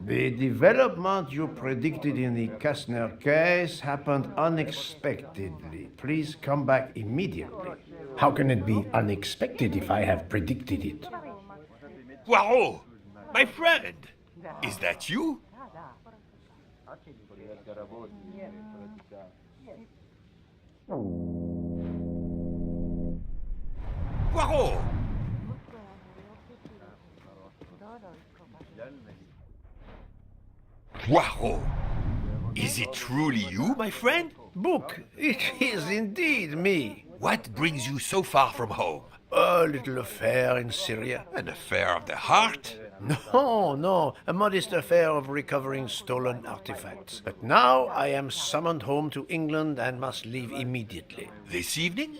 The development you predicted in the Kastner case happened unexpectedly. Please come back immediately. How can it be unexpected if I have predicted it? Poirot, my friend, is that you? Poirot! Poirot! Is it truly you, my friend? Book, it is indeed me. What brings you so far from home? A little affair in Syria. An affair of the heart? No, a modest affair of recovering stolen artifacts. But now I am summoned home to England and must leave immediately. This evening?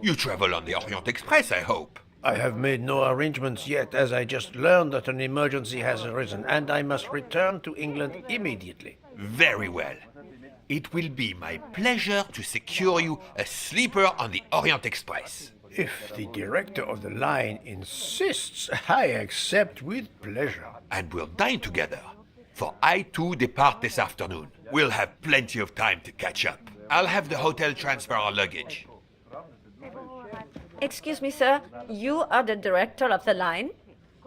You travel on the Orient Express, I hope. I have made no arrangements yet, as I just learned that an emergency has arisen, and I must return to England immediately. Very well. It will be my pleasure to secure you a sleeper on the Orient Express. If the director of the line insists, I accept with pleasure. And we'll dine together, for I too depart this afternoon. We'll have plenty of time to catch up. I'll have the hotel transfer our luggage. Excuse me, sir. You are the director of the line?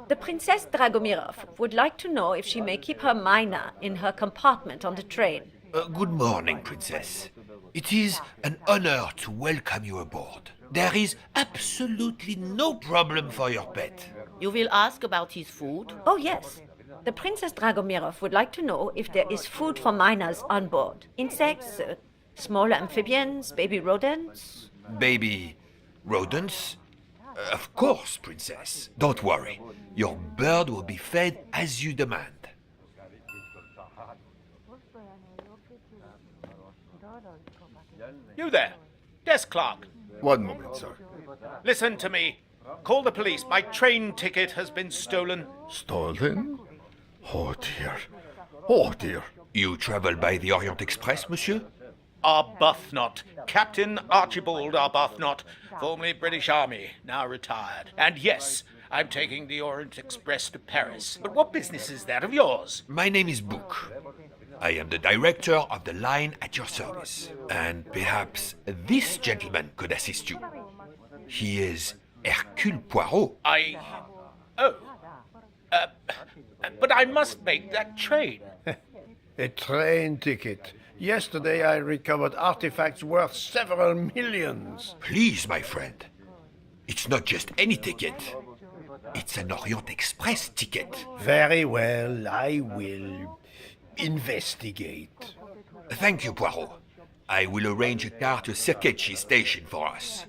The Princess Dragomirov would like to know if she may keep her mina in her compartment on the train. Good morning, Princess. It is an honor to welcome you aboard. There is absolutely no problem for your pet. You will ask about his food? Oh, yes. The Princess Dragomirov would like to know if there is food for miners on board. Insects, small amphibians, baby rodents. Baby rodents? Of course, Princess. Don't worry. Your bird will be fed as you demand. You there, desk clerk. One moment, sir. Listen to me. Call the police. My train ticket has been stolen. Stolen? Oh dear. Oh dear. You travel by the Orient Express, monsieur? Arbuthnot. Captain Archibald Arbuthnot, formerly British Army, now retired. And yes, I'm taking the Orient Express to Paris. But what business is that of yours? My name is Book. I am the director of the line at your service. And perhaps this gentleman could assist you. He is Hercule Poirot. But I must make that train. A train ticket. Yesterday I recovered artifacts worth several millions. Please, my friend. It's not just any ticket. It's an Orient Express ticket. Very well, I will investigate. Thank you, Poirot. I will arrange a car to Circetchi station for us.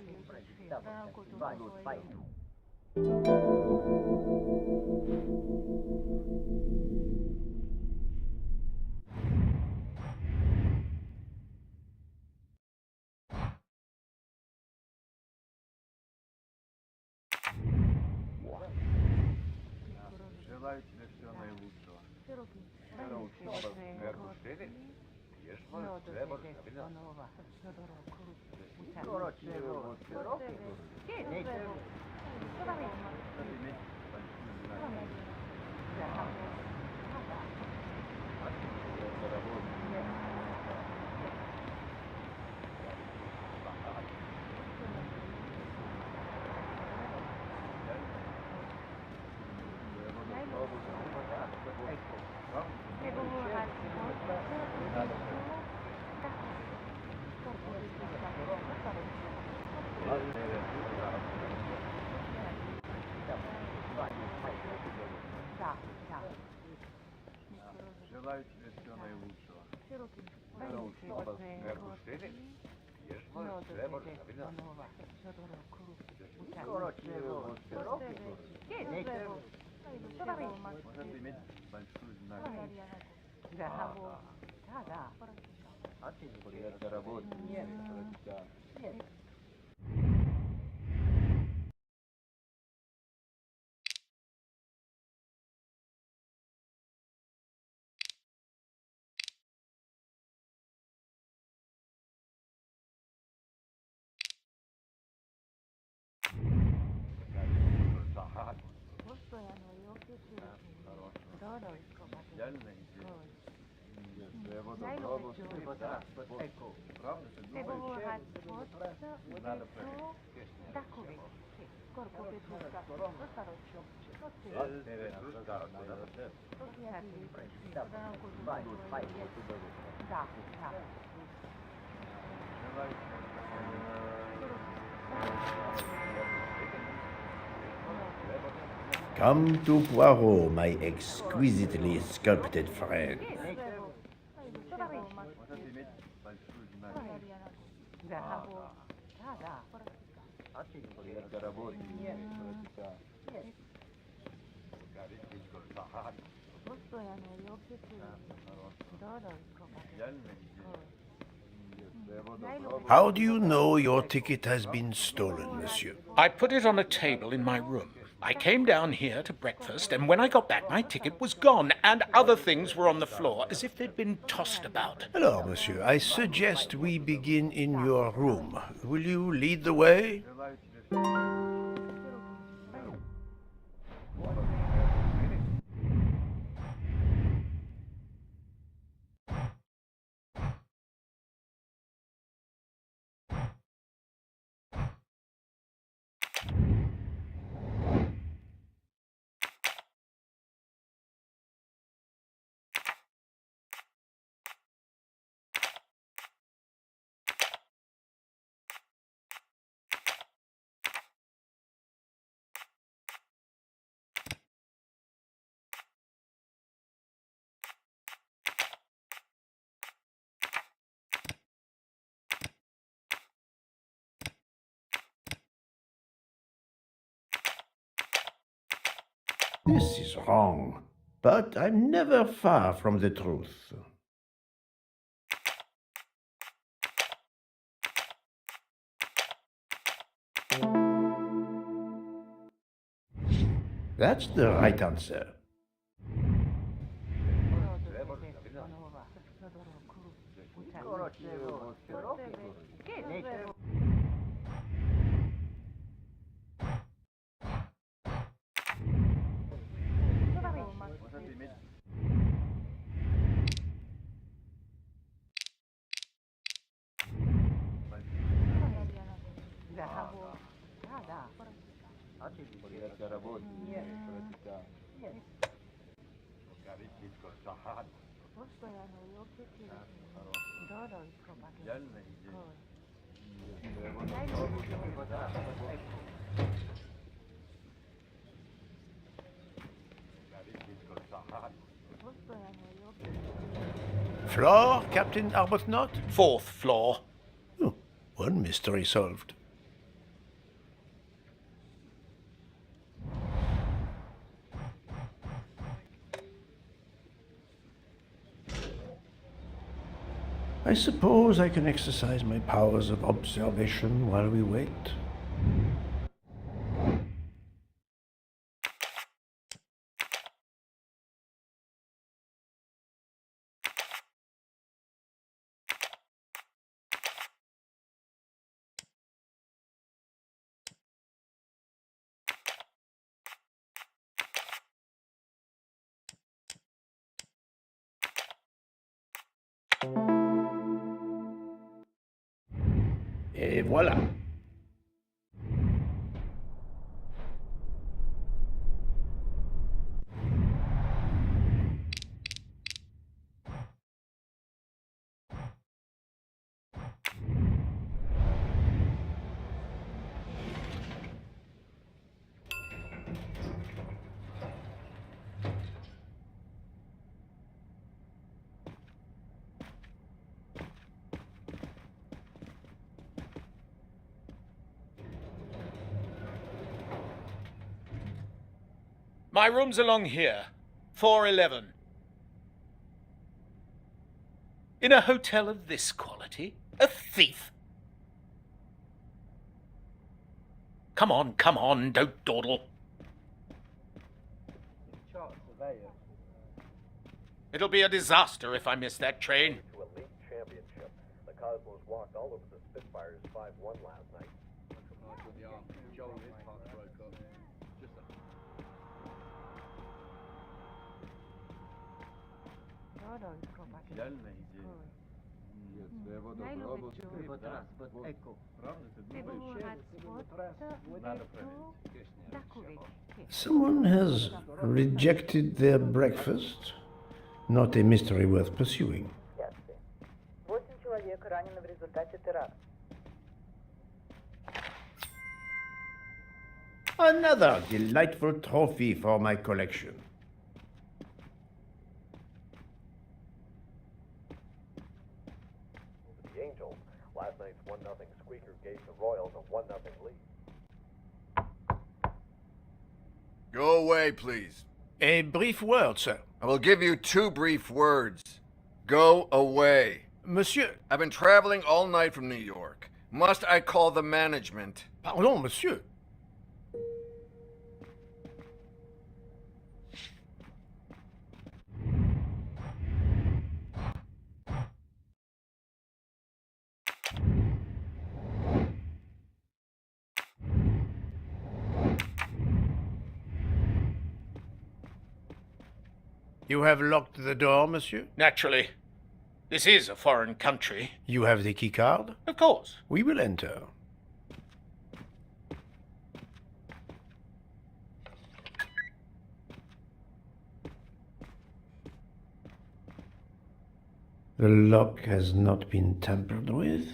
Come to Poirot, my exquisitely sculpted friend. How do you know your ticket has been stolen, monsieur? I put it on a table in my room. I came down here to breakfast, and when I got back, my ticket was gone, and other things were on the floor, as if they'd been tossed about. Alors, monsieur, I suggest we begin in your room. Will you lead the way? This is wrong, but I'm never far from the truth. That's the right answer. Floor, Captain Arbuthnot? 4th floor. Oh, one mystery solved. I suppose I can exercise my powers of observation while we wait. Et voilà. My room's along here. 411. In a hotel of this quality? A thief? Come on, don't dawdle. It'll be a disaster if I miss that train. To a league championship. The Cosmos walked all over the Spitfires 5-1 last night. Someone has rejected their breakfast. Not a mystery worth pursuing. 8 человек ранены в результате теракта. Another delightful trophy for my collection. The Angels, last night's 1-0 squeaker gave the Royals a 1-0 lead. Go away, please. A brief word, sir. I will give you 2 brief words. Go away. Monsieur. I've been traveling all night from New York. Must I call the management? Pardon, monsieur. You have locked the door, monsieur? Naturally. This is a foreign country. You have the key card? Of course. We will enter. The lock has not been tampered with.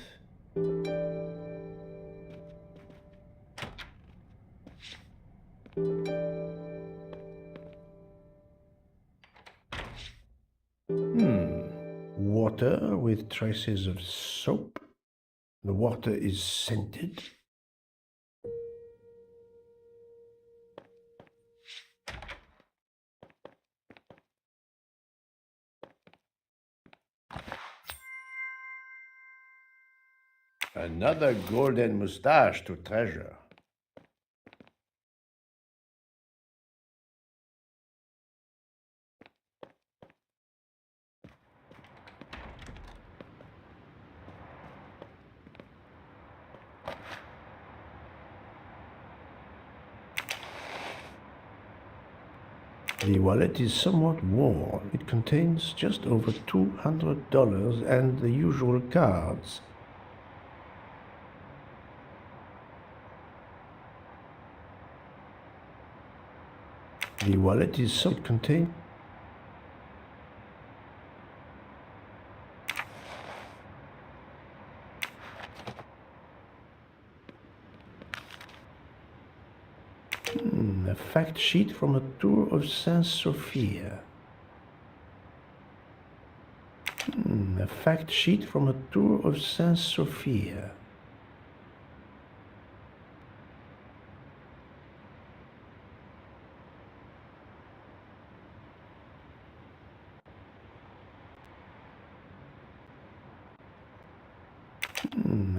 Water with traces of soap. The water is scented. Another golden moustache to treasure. The wallet is somewhat worn. It contains just over $200 and the usual cards. The wallet is somewhat contained. A fact sheet from a tour of Saint Sophia. A fact sheet from a tour of Saint Sophia.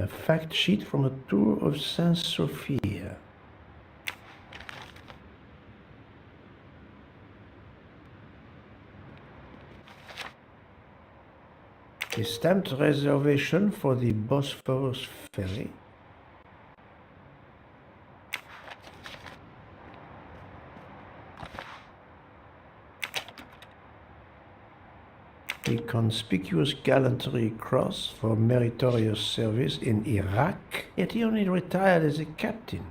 A fact sheet from a tour of Saint Sophia. A stamped reservation for the Bosphorus ferry. A the Conspicuous Gallantry Cross for meritorious service in Iraq, yet he only retired as a captain.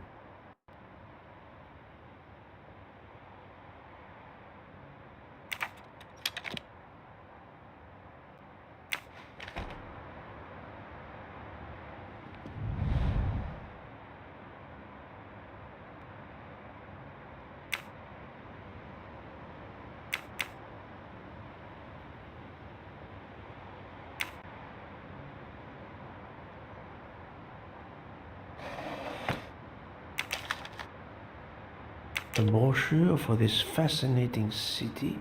A brochure for this fascinating city.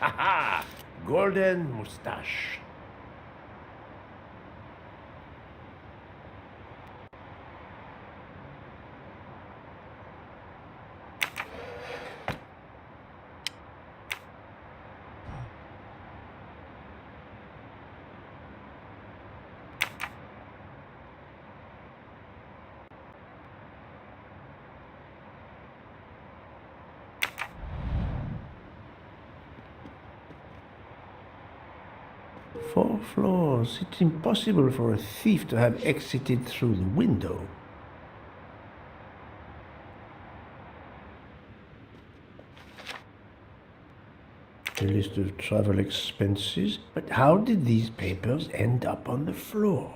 Ha ha! Golden moustache. Four floors. It's impossible for a thief to have exited through the window. A list of travel expenses. But how did these papers end up on the floor?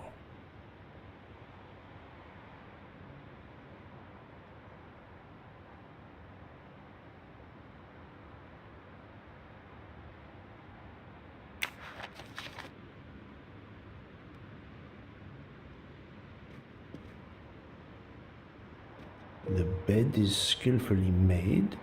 The bed is skillfully made.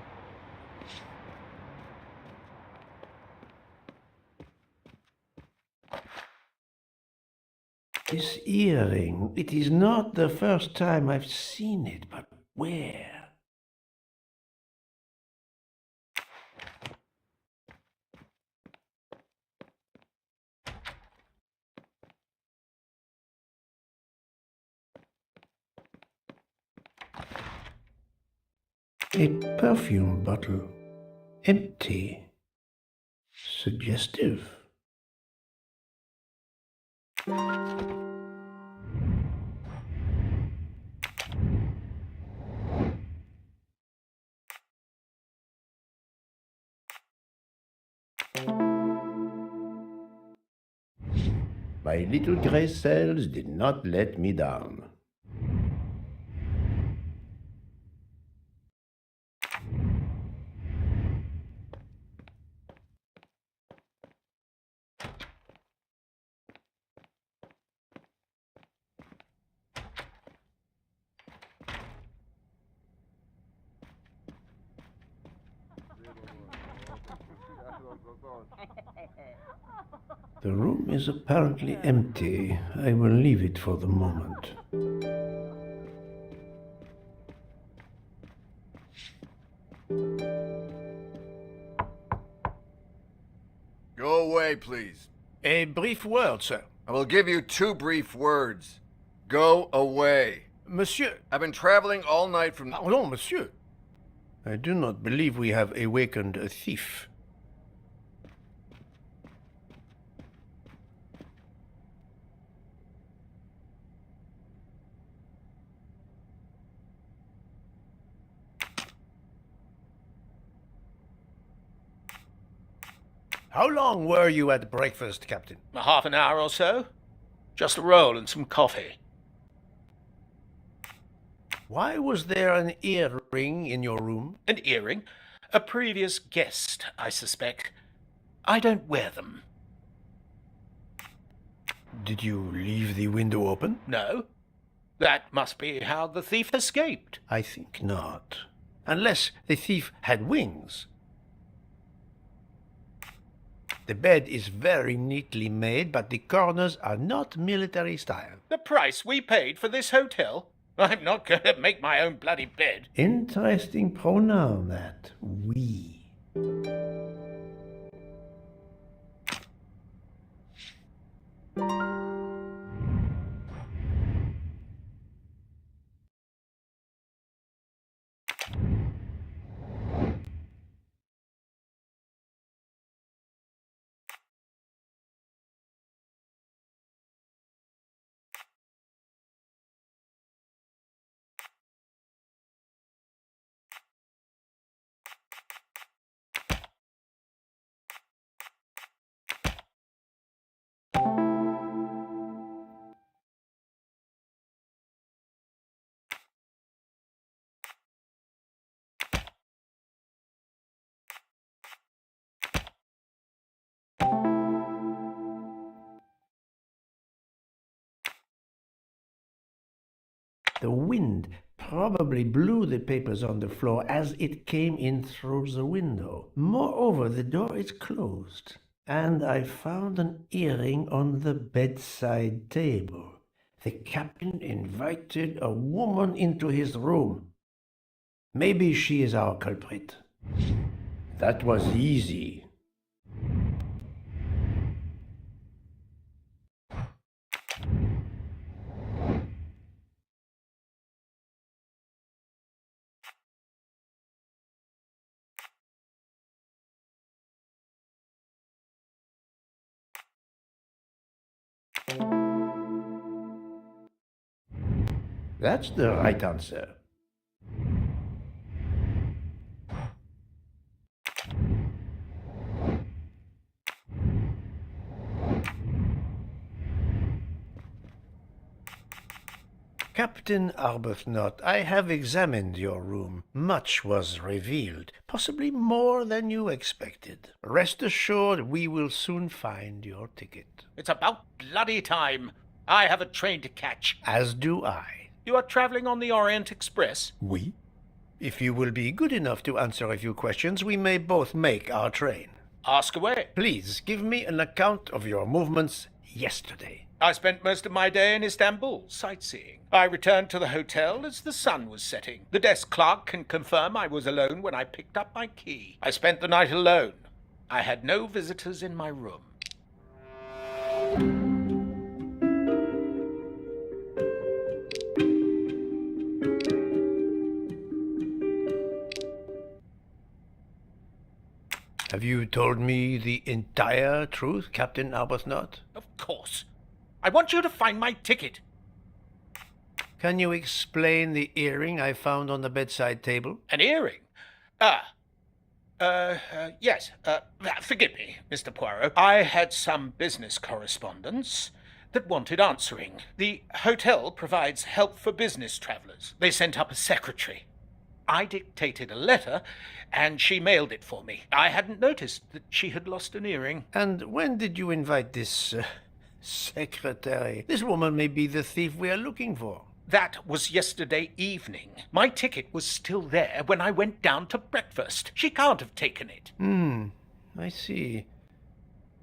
This earring, it is not the first time I've seen it, but where? A perfume bottle. Empty. Suggestive. My little gray cells did not let me down. The room is apparently empty. I will leave it for the moment. Go away, please. A brief word, sir. I will give you 2 brief words. Go away. Monsieur. I've been traveling all night from... Pardon, monsieur. I do not believe we have awakened a thief. How long were you at breakfast, Captain? Half an hour or so. Just a roll and some coffee. Why was there an earring in your room? An earring? A previous guest, I suspect. I don't wear them. Did you leave the window open? No. That must be how the thief escaped. I think not. Unless the thief had wings. The bed is very neatly made, but the corners are not military style. The price we paid for this hotel? I'm not going to make my own bloody bed. Interesting pronoun, that. We. The wind probably blew the papers on the floor as it came in through the window. Moreover, the door is closed, and I found an earring on the bedside table. The captain invited a woman into his room. Maybe she is our culprit. That was easy. That's the right answer. Captain Arbuthnot, I have examined your room. Much was revealed, possibly more than you expected. Rest assured we will soon find your ticket. It's about bloody time. I have a train to catch. As do I. You are traveling on the Orient Express? Oui? If you will be good enough to answer a few questions, we may both make our train. Ask away. Please give me an account of your movements yesterday. I spent most of my day in Istanbul, sightseeing. I returned to the hotel as the sun was setting. The desk clerk can confirm I was alone when I picked up my key. I spent the night alone. I had no visitors in my room. Have you told me the entire truth, Captain Arbuthnot? Of course. I want you to find my ticket. Can you explain the earring I found on the bedside table? An earring? Yes. Forgive me, Mr. Poirot. I had some business correspondence that wanted answering. The hotel provides help for business travelers. They sent up a secretary. I dictated a letter, and she mailed it for me. I hadn't noticed that she had lost an earring. And when did you invite this secretary? This woman may be the thief we are looking for. That was yesterday evening. My ticket was still there when I went down to breakfast. She can't have taken it. I see.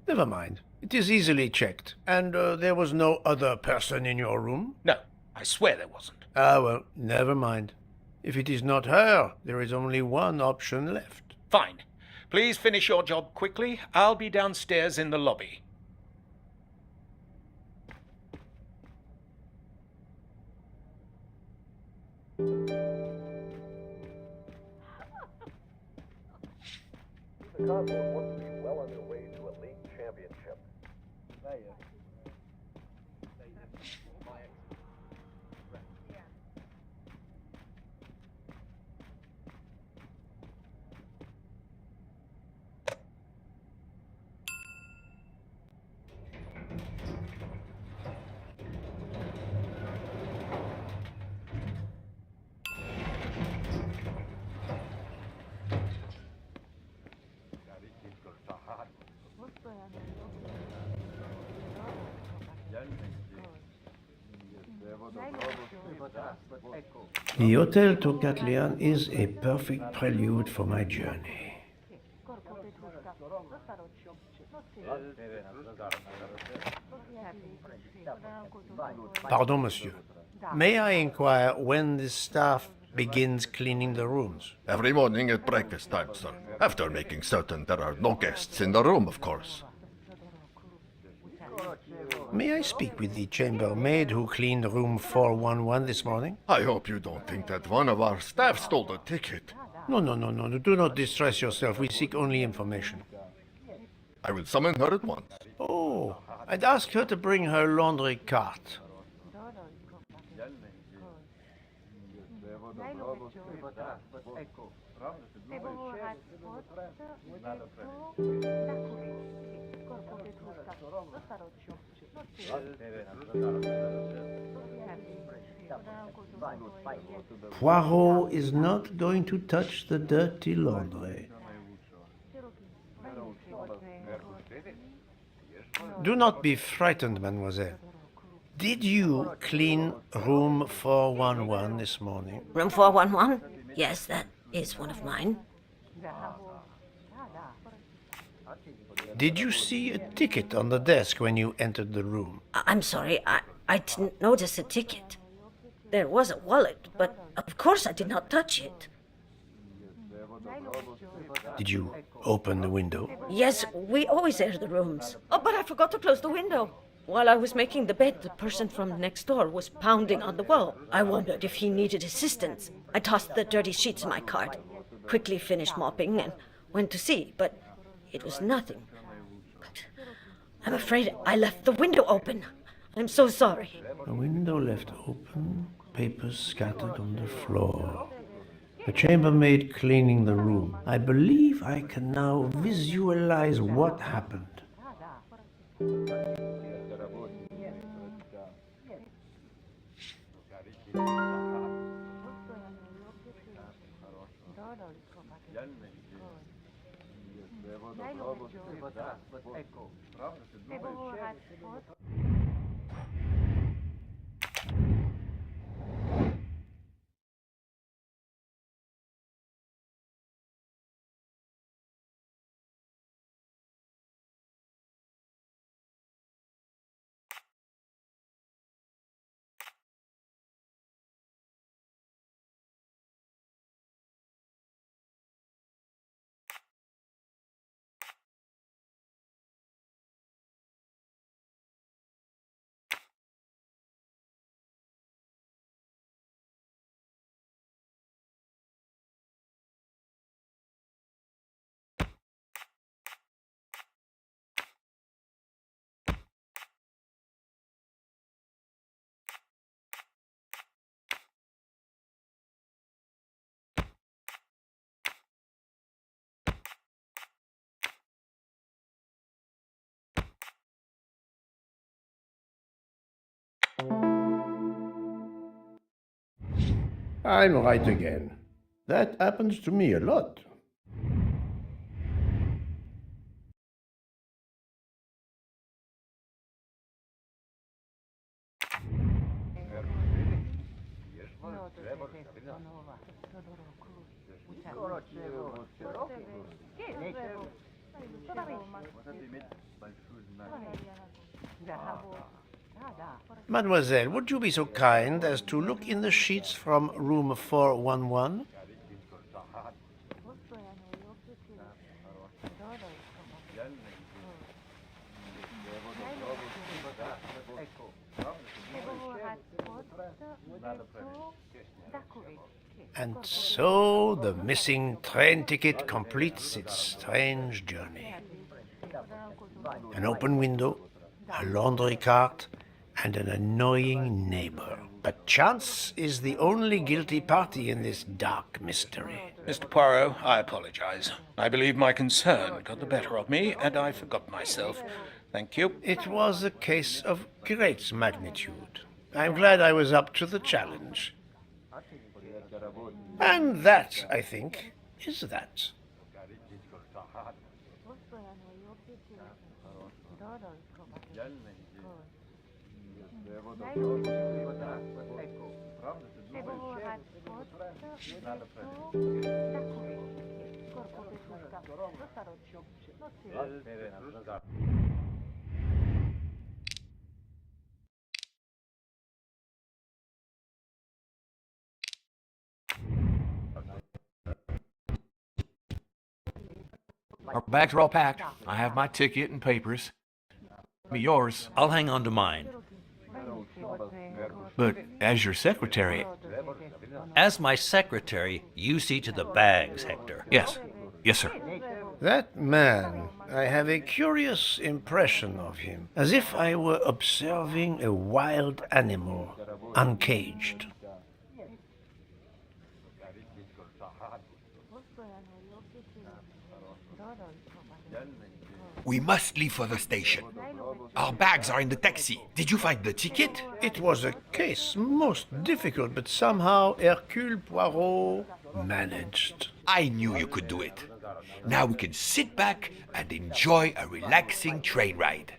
Never mind. It is easily checked. And there was no other person in your room? No, I swear there wasn't. Ah, well, never mind. If it is not her, there is only one option left. Fine. Please finish your job quickly. I'll be downstairs in the lobby. The Cosmos wants to be well on their way to a league championship. The Hotel to Catlian is a perfect prelude for my journey. Pardon, monsieur. May I inquire when the staff begins cleaning the rooms? Every morning at breakfast time, sir. After making certain there are no guests in the room, of course. May I speak with the chambermaid who cleaned room 411 this morning? I hope you don't think that one of our staff stole the ticket. No. Do not distress yourself. We seek only information. I will summon her at once. Oh, I'd ask her to bring her laundry cart. Poirot is not going to touch the dirty laundry. Do not be frightened, mademoiselle. Did you clean room 411 this morning? Room 411? Yes, that is one of mine. Did you see a ticket on the desk when you entered the room? I'm sorry, I didn't notice a ticket. There was a wallet, but of course I did not touch it. Did you open the window? Yes, we always air the rooms. Oh, but I forgot to close the window. While I was making the bed, the person from next door was pounding on the wall. I wondered if he needed assistance. I tossed the dirty sheets in my cart, quickly finished mopping, and went to see, but it was nothing. But I'm afraid I left the window open. I'm so sorry. A window left open, papers scattered on the floor. The chambermaid cleaning the room. I believe I can now visualize what happened. I'm right again. That happens to me a lot. Mademoiselle, would you be so kind as to look in the sheets from room 411? And so the missing train ticket completes its strange journey. An open window, a laundry cart, and an annoying neighbor. But chance is the only guilty party in this dark mystery. Mr. Poirot, I apologize. I believe my concern got the better of me, and I forgot myself. Thank you. It was a case of great magnitude. I'm glad I was up to the challenge. And that, I think, is that. Our bags are all packed. I have my ticket and papers. Me yours. I'll hang on to mine. But as your secretary... As my secretary, you see to the bags, Hector. Yes. Yes, sir. That man, I have a curious impression of him, as if I were observing a wild animal, uncaged. We must leave for the station. Our bags are in the taxi. Did you find the ticket? It was a case most difficult, but somehow Hercule Poirot managed. I knew you could do it. Now we can sit back and enjoy a relaxing train ride.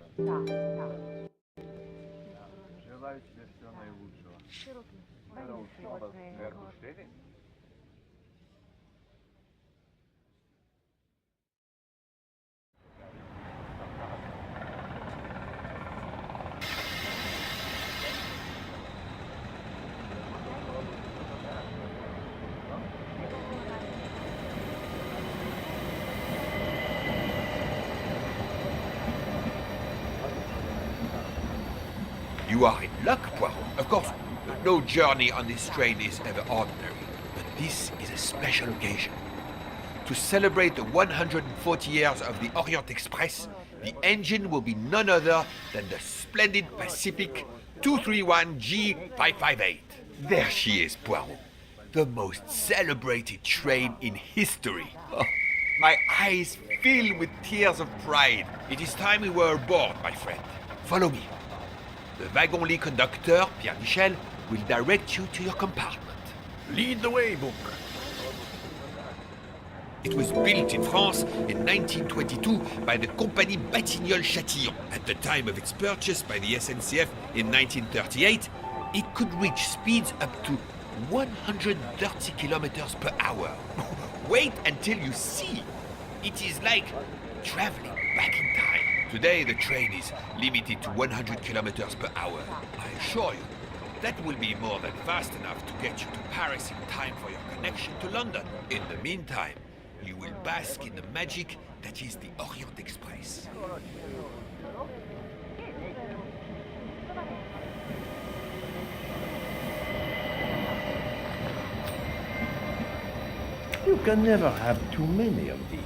You are in luck, Poirot. Of course, no journey on this train is ever ordinary, but this is a special occasion. To celebrate the 140 years of the Orient Express, the engine will be none other than the splendid Pacific 231G558. There she is, Poirot. The most celebrated train in history. Oh, my eyes fill with tears of pride. It is time we were aboard, my friend. Follow me. The wagon-lit conductor, Pierre Michel, will direct you to your compartment. Lead the way, Book. It was built in France in 1922 by the Compagnie Batignolles-Châtillon. At the time of its purchase by the SNCF in 1938, it could reach speeds up to 130 kilometers per hour. Wait until you see. It is like traveling back in time. Today, the train is limited to 100 kilometers per hour. I assure you, that will be more than fast enough to get you to Paris in time for your connection to London. In the meantime, you will bask in the magic that is the Orient Express. You can never have too many of these.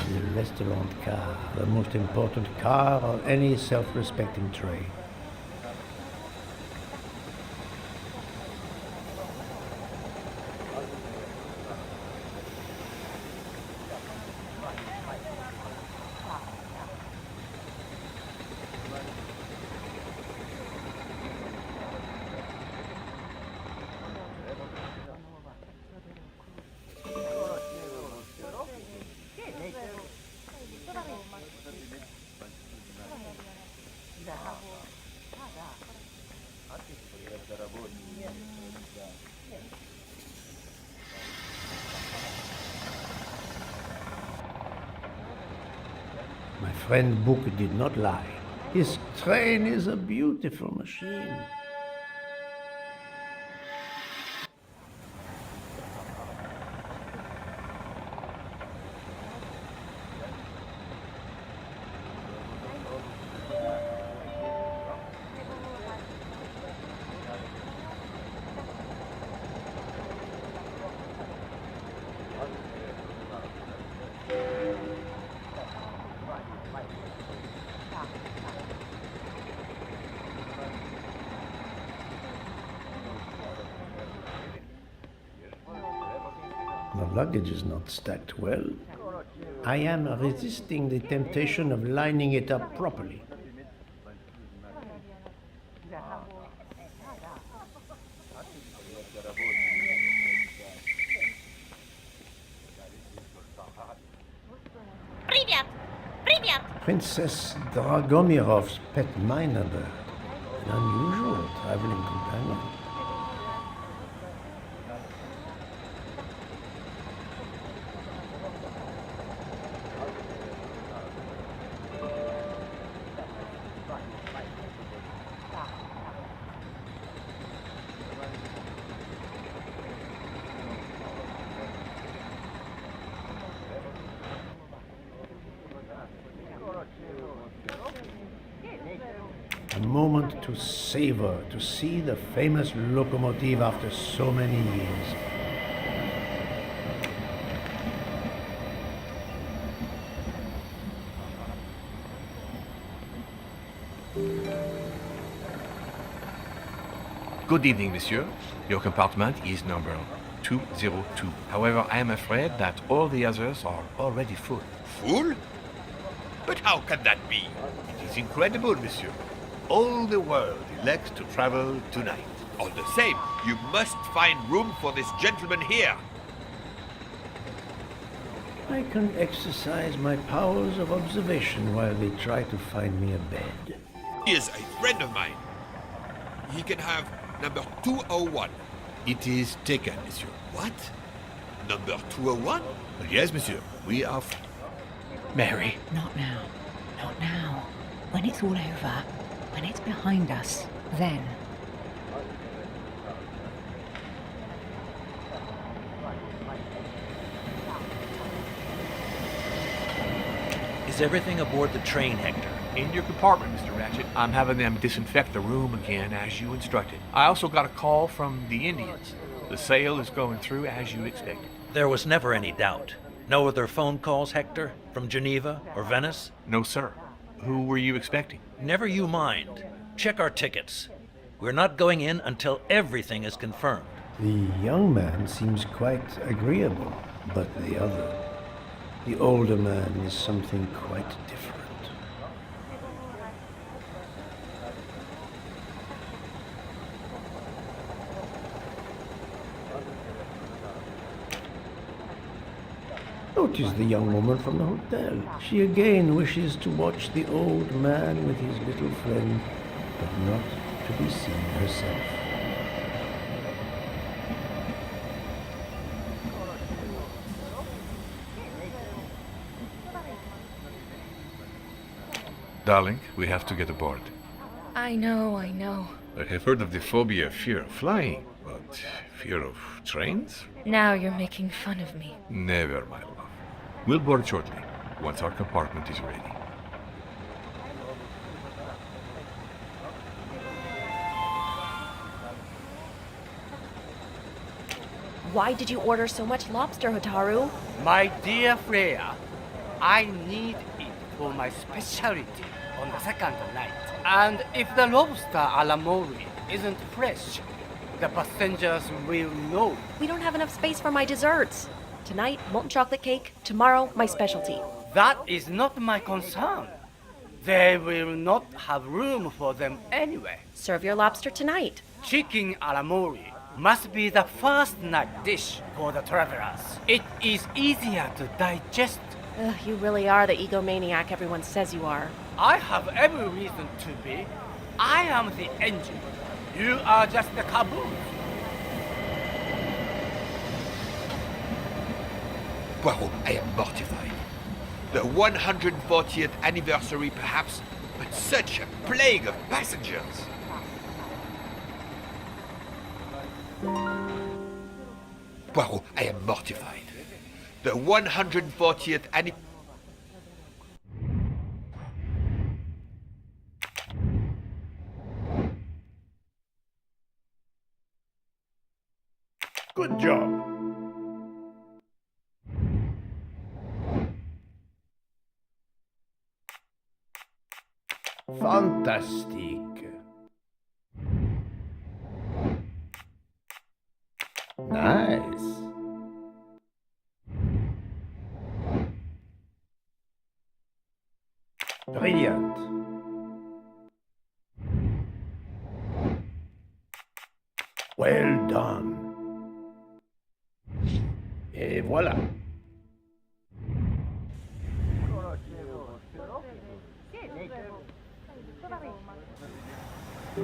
The restaurant car, the most important car on any self-respecting train. My friend Book did not lie. His train is a beautiful machine. My luggage is not stacked well. I am resisting the temptation of lining it up properly. Princess Dragomirov's pet myna bird, an unusual traveling companion. moment to savor, to see the famous locomotive after so many years. Good evening, monsieur. Your compartment is number 202. However, I am afraid that all the others are already full. Full? But how can that be? It is incredible, monsieur. All the world elects to travel tonight. All the same, you must find room for this gentleman here. I can exercise my powers of observation while they try to find me a bed. He is a friend of mine. He can have number 201. It is taken, monsieur. What? Number 201? Yes, monsieur. We are... Mary. Not now. Not now. When it's all over, when it's behind us, then. Is everything aboard the train, Hector? In your compartment, Mr. Ratchet. I'm having them disinfect the room again as you instructed. I also got a call from the Indians. The sale is going through as you expected. There was never any doubt. No other phone calls, Hector? From Geneva or Venice? No, sir. Who were you expecting? Never you mind. Check our tickets. We're not going in until everything is confirmed. The young man seems quite agreeable, but the older man is something quite different. Notice the young woman from the hotel. She again wishes to watch the old man with his little friend, but not to be seen herself. Darling, we have to get aboard. I know. I have heard of the phobia, fear of flying, but fear of trains? Now you're making fun of me. Never, my love. We'll board shortly, once our compartment is ready. Why did you order so much lobster, Hotaru? My dear Freya, I need it for my specialty on the second night. And if the lobster a la mori isn't fresh, the passengers will know. We don't have enough space for my desserts. Tonight, molten chocolate cake. Tomorrow, my specialty. That is not my concern. They will not have room for them anyway. Serve your lobster tonight. Chicken a la mori must be the first night dish for the travelers. It is easier to digest. Ugh, you really are the egomaniac everyone says you are. I have every reason to be. I am the engine. You are just the caboose. Poirot, I am mortified. The 140th anniversary, perhaps, but such a plague of passengers. Poirot, I am mortified. The 140th anniversary. Good job. Fantastic. Nice. Brilliant. Well done. Et voilà.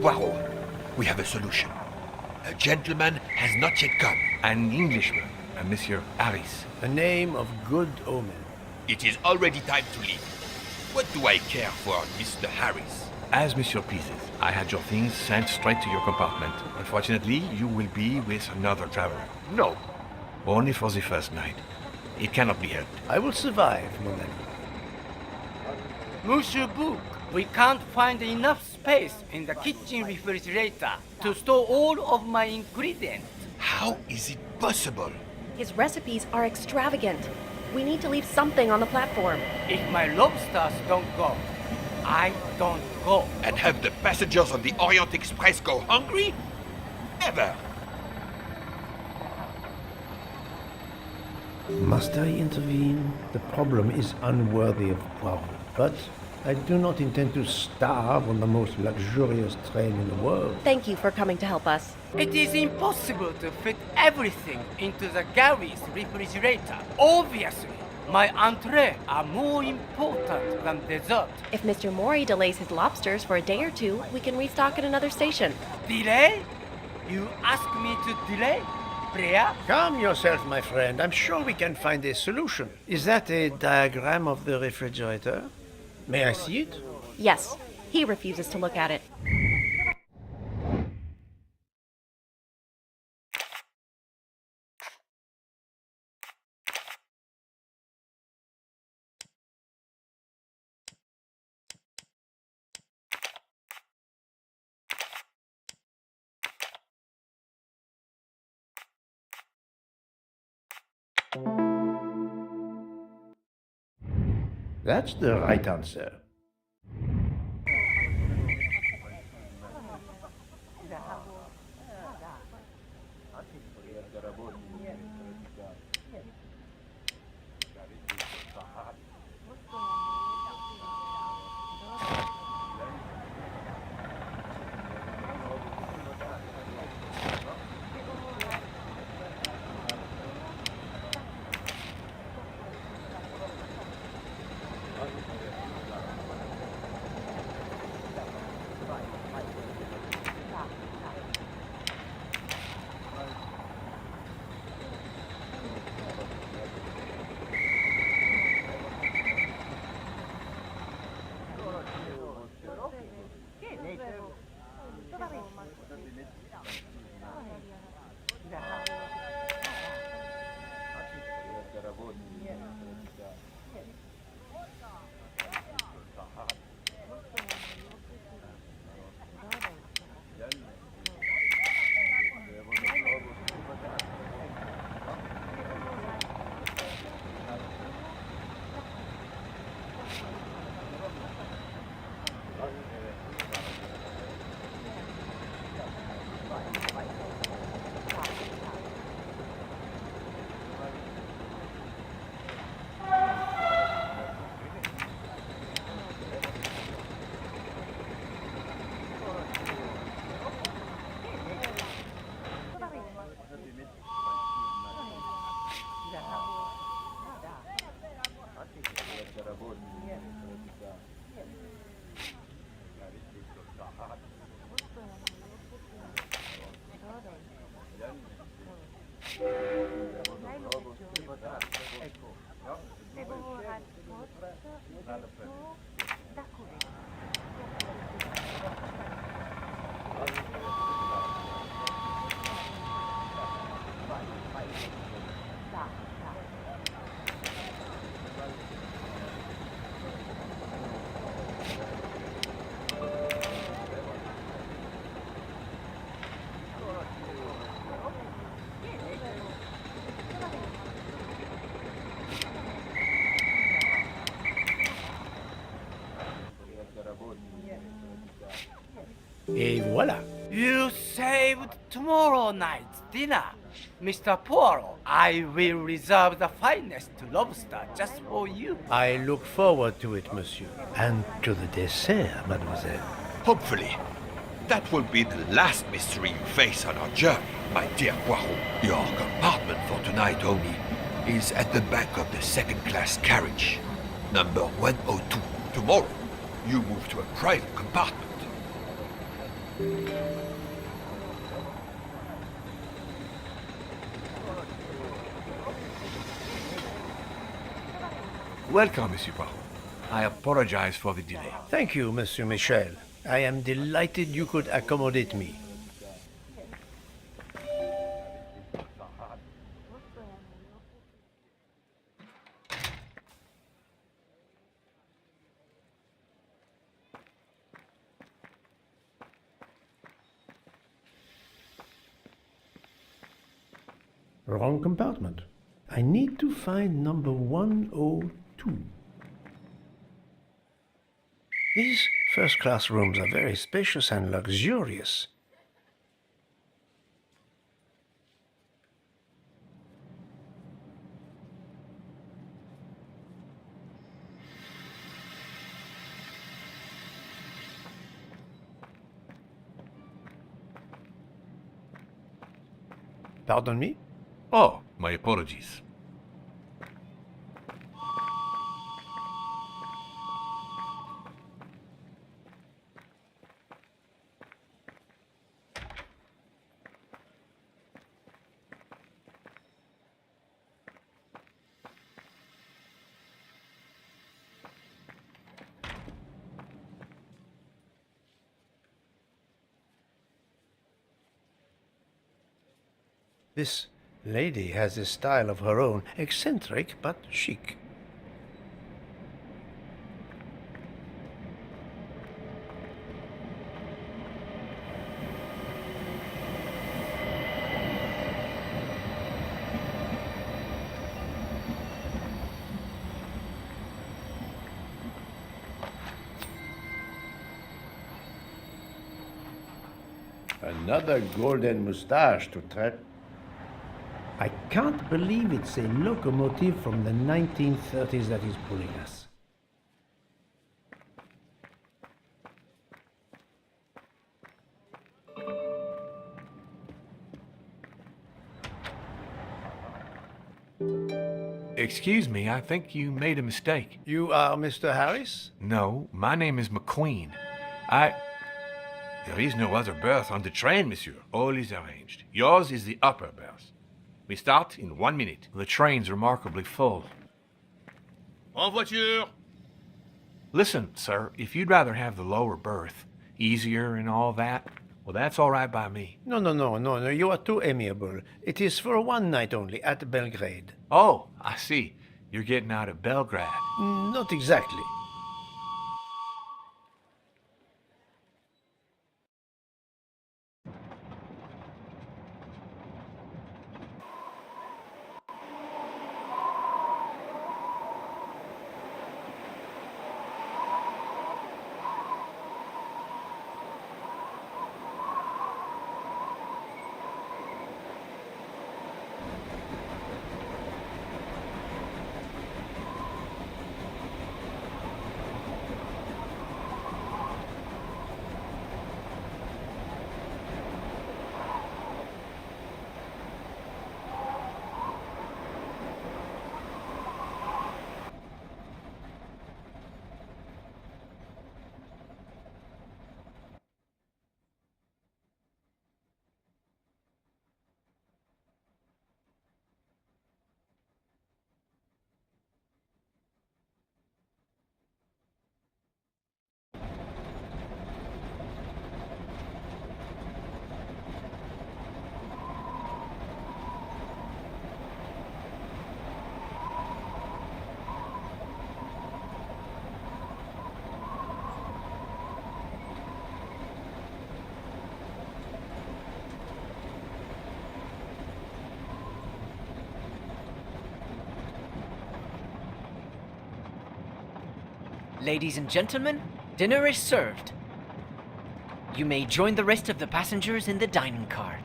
Poirot, we have a solution. A gentleman has not yet come. An Englishman, a Monsieur Harris. A name of good omen. It is already time to leave. What do I care for Mr. Harris? As Monsieur pleases. I had your things sent straight to your compartment. Unfortunately, you will be with another traveler. No. Only for the first night. It cannot be helped. I will survive, mon ami. Monsieur Book, we can't find enough space in the kitchen refrigerator to store all of my ingredients. How is it possible? His recipes are extravagant. We need to leave something on the platform. If my lobsters don't go, I don't go. And have the passengers on the Orient Express go hungry? Never! Must I intervene? The problem is unworthy of Poirot, but I do not intend to starve on the most luxurious train in the world. Thank you for coming to help us. It is impossible to fit everything into the Gary's refrigerator. Obviously, my entrees are more important than dessert. If Mr. Mori delays his lobsters for a day or two, we can restock at another station. Delay? You ask me to delay? Freya? Calm yourself, my friend. I'm sure we can find a solution. Is that a diagram of the refrigerator? May I see it? Yes, he refuses to look at it. That's the right answer. Et voilà. You saved tomorrow night's dinner. Mr. Poirot, I will reserve the finest lobster just for you. I look forward to it, monsieur. And to the dessert, mademoiselle. Hopefully. That will be the last mystery you face on our journey, my dear Poirot. Your compartment for tonight only is at the back of the second-class carriage, number 102. Tomorrow, you move to a private compartment. Welcome, Monsieur Poirot. I apologize for the delay. Thank you, Monsieur Michel. I am delighted you could accommodate me. Wrong compartment. I need to find number 102. These first-class rooms are very spacious and luxurious. Pardon me? Oh, my apologies. This lady has a style of her own, eccentric but chic. Another golden mustache to try. I can't believe it's a locomotive from the 1930s that is pulling us. Excuse me, I think you made a mistake. You are Mr. Harris? No, my name is McQueen. There is no other berth on the train, monsieur. All is arranged. Yours is the upper berth. We start in 1 minute. The train's remarkably full. En voiture! Listen, sir, if you'd rather have the lower berth, easier and all that, well, that's all right by me. No, you are too amiable. It is for one night only, at Belgrade. Oh, I see. You're getting out of Belgrade. Not exactly. Ladies and gentlemen, dinner is served. You may join the rest of the passengers in the dining car.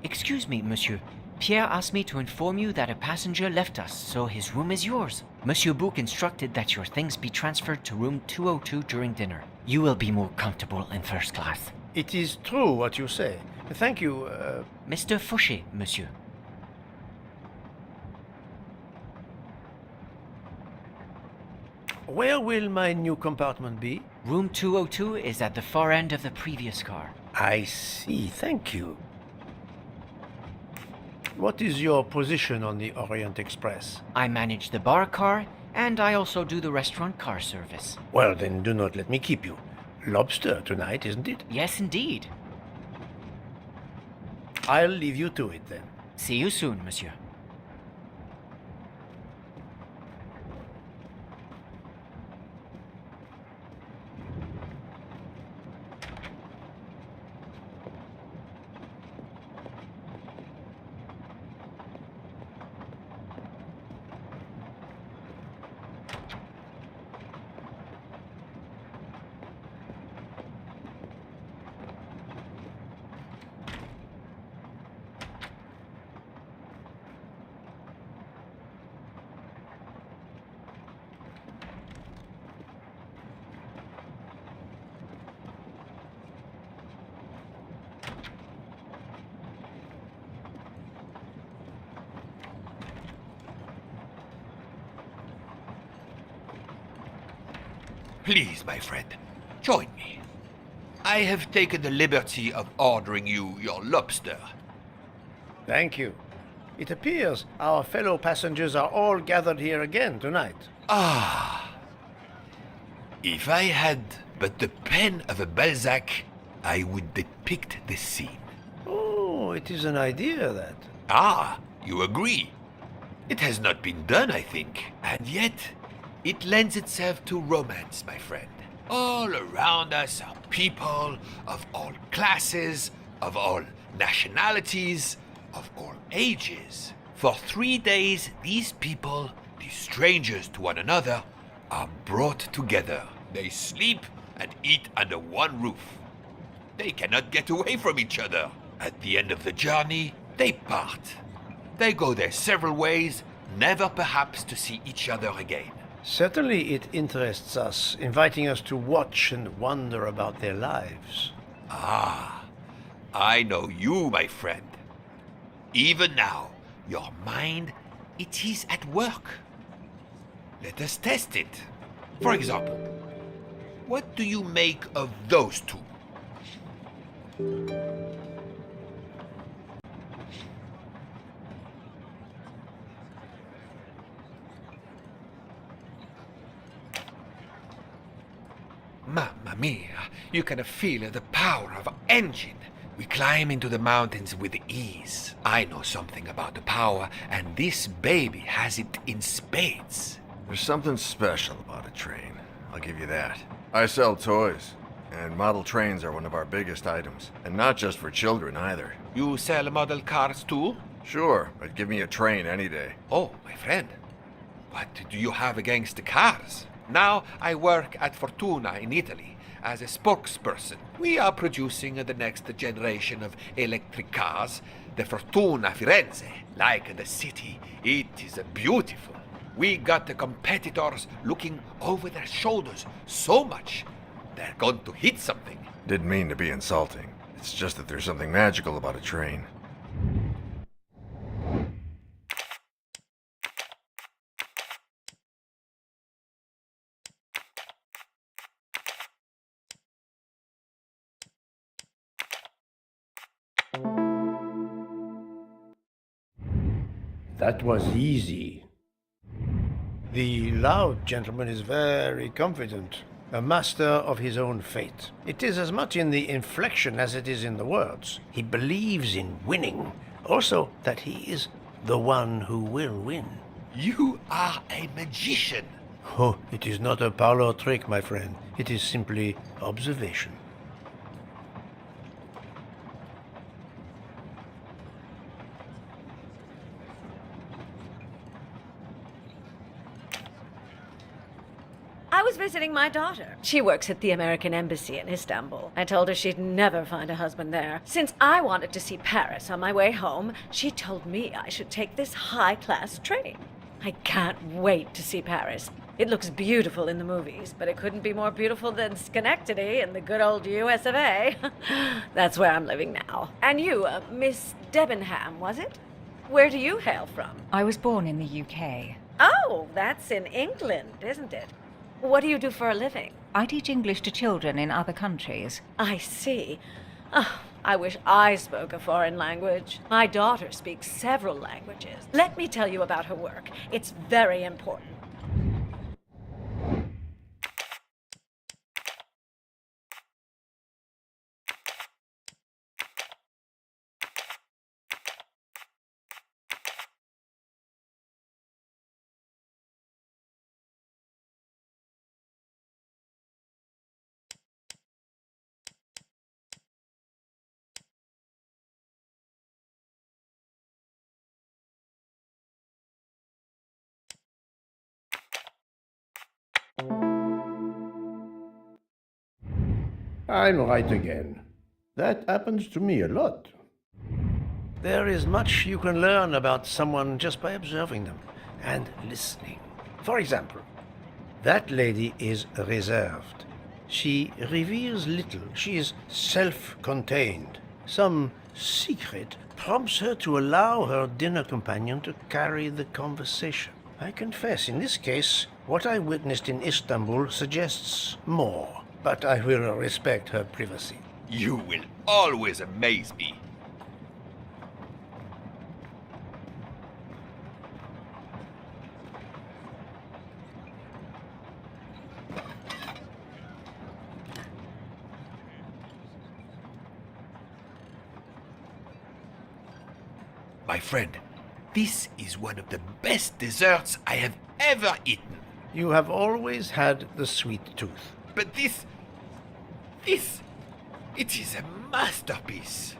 Excuse me, monsieur. Pierre asked me to inform you that a passenger left us, so his room is yours. Monsieur Bouc instructed that your things be transferred to room 202 during dinner. You will be more comfortable in first class. It is true what you say. Thank you, Mr. Fauché, monsieur. Where will my new compartment be? Room 202 is at the far end of the previous car. I see, thank you. What is your position on the Orient Express? I manage the bar car, and I also do the restaurant car service. Well, then do not let me keep you. Lobster tonight, isn't it? Yes, indeed. I'll leave you to it, then. See you soon, monsieur. Please, my friend, join me. I have taken the liberty of ordering you your lobster. Thank you. It appears our fellow passengers are all gathered here again tonight. Ah! If I had but the pen of a Balzac, I would depict the scene. Oh, it is an idea, that. Ah, you agree. It has not been done, I think, and yet it lends itself to romance, my friend. All around us are people of all classes, of all nationalities, of all ages. For 3 days, these people, these strangers to one another, are brought together. They sleep and eat under one roof. They cannot get away from each other. At the end of the journey, they part. They go their several ways, never perhaps to see each other again. Certainly it interests us, inviting us to watch and wonder about their lives. Ah, I know you, my friend. Even now, your mind, it is at work. Let us test it. For example, what do you make of those two? Mamma mia, you can feel the power of engine. We climb into the mountains with ease. I know something about the power, and this baby has it in spades. There's something special about a train, I'll give you that. I sell toys, and model trains are one of our biggest items. And not just for children either. You sell model cars too? Sure, but give me a train any day. Oh, my friend. What do you have against the cars? Now I work at Fortuna in Italy as a spokesperson. We are producing the next generation of electric cars, the Fortuna Firenze. Like the city, it is beautiful. We got the competitors looking over their shoulders so much, they're going to hit something. Didn't mean to be insulting. It's just that there's something magical about a train. That was easy. The loud gentleman is very confident, a master of his own fate. It is as much in the inflection as it is in the words. He believes in winning, also that he is the one who will win. You are a magician. Oh, it is not a parlor trick, my friend. It is simply observation. I was visiting my daughter. She works at the American Embassy in Istanbul. I told her she'd never find a husband there. Since I wanted to see Paris on my way home, she told me I should take this high-class train. I can't wait to see Paris. It looks beautiful in the movies, but it couldn't be more beautiful than Schenectady in the good old US of A. That's where I'm living now. And you, Miss Debenham, was it? Where do you hail from? I was born in the UK. Oh, that's in England, isn't it? What do you do for a living? I teach English to children in other countries. I see. Oh, I wish I spoke a foreign language. My daughter speaks several languages. Let me tell you about her work. It's very important. I'm right again. That happens to me a lot. There is much you can learn about someone just by observing them and listening. For example, that lady is reserved. She reveals little. She is self-contained. Some secret prompts her to allow her dinner companion to carry the conversation. I confess, in this case, what I witnessed in Istanbul suggests more, but I will respect her privacy. You will always amaze me. My friend, this is one of the best desserts I have ever eaten. You have always had the sweet tooth. But it is a masterpiece.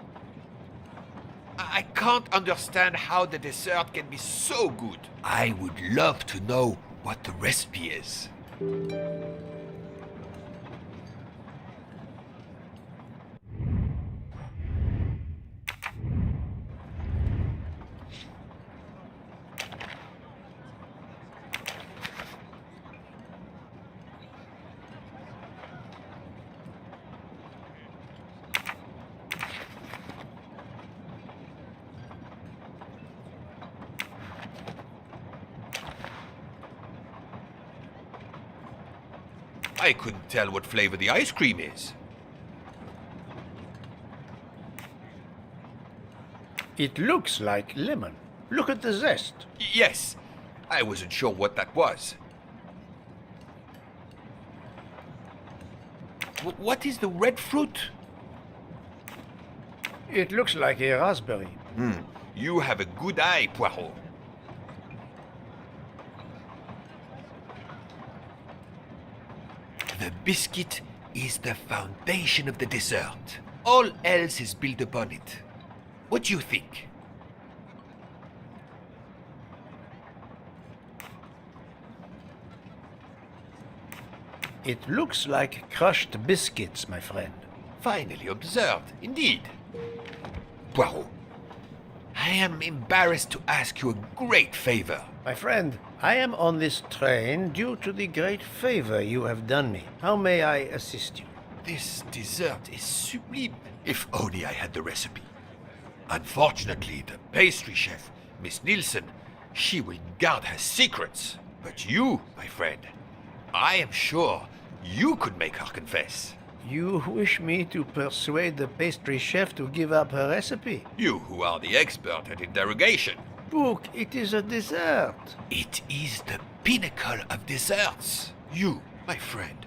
I can't understand how the dessert can be so good. I would love to know what the recipe is. I couldn't tell what flavor the ice cream is. It looks like lemon. Look at the zest. Yes, I wasn't sure what that was. What is the red fruit? It looks like a raspberry. You have a good eye, Poirot. The biscuit is the foundation of the dessert. All else is built upon it. What do you think? It looks like crushed biscuits, my friend. Finely observed, indeed. Poirot, I am embarrassed to ask you a great favor. My friend, I am on this train due to the great favor you have done me. How may I assist you? This dessert is sublime. If only I had the recipe. Unfortunately, the pastry chef, Miss Nielsen, she will guard her secrets. But you, my friend, I am sure you could make her confess. You wish me to persuade the pastry chef to give up her recipe? You who are the expert at interrogation. Book, it is a dessert. It is the pinnacle of desserts. You, my friend,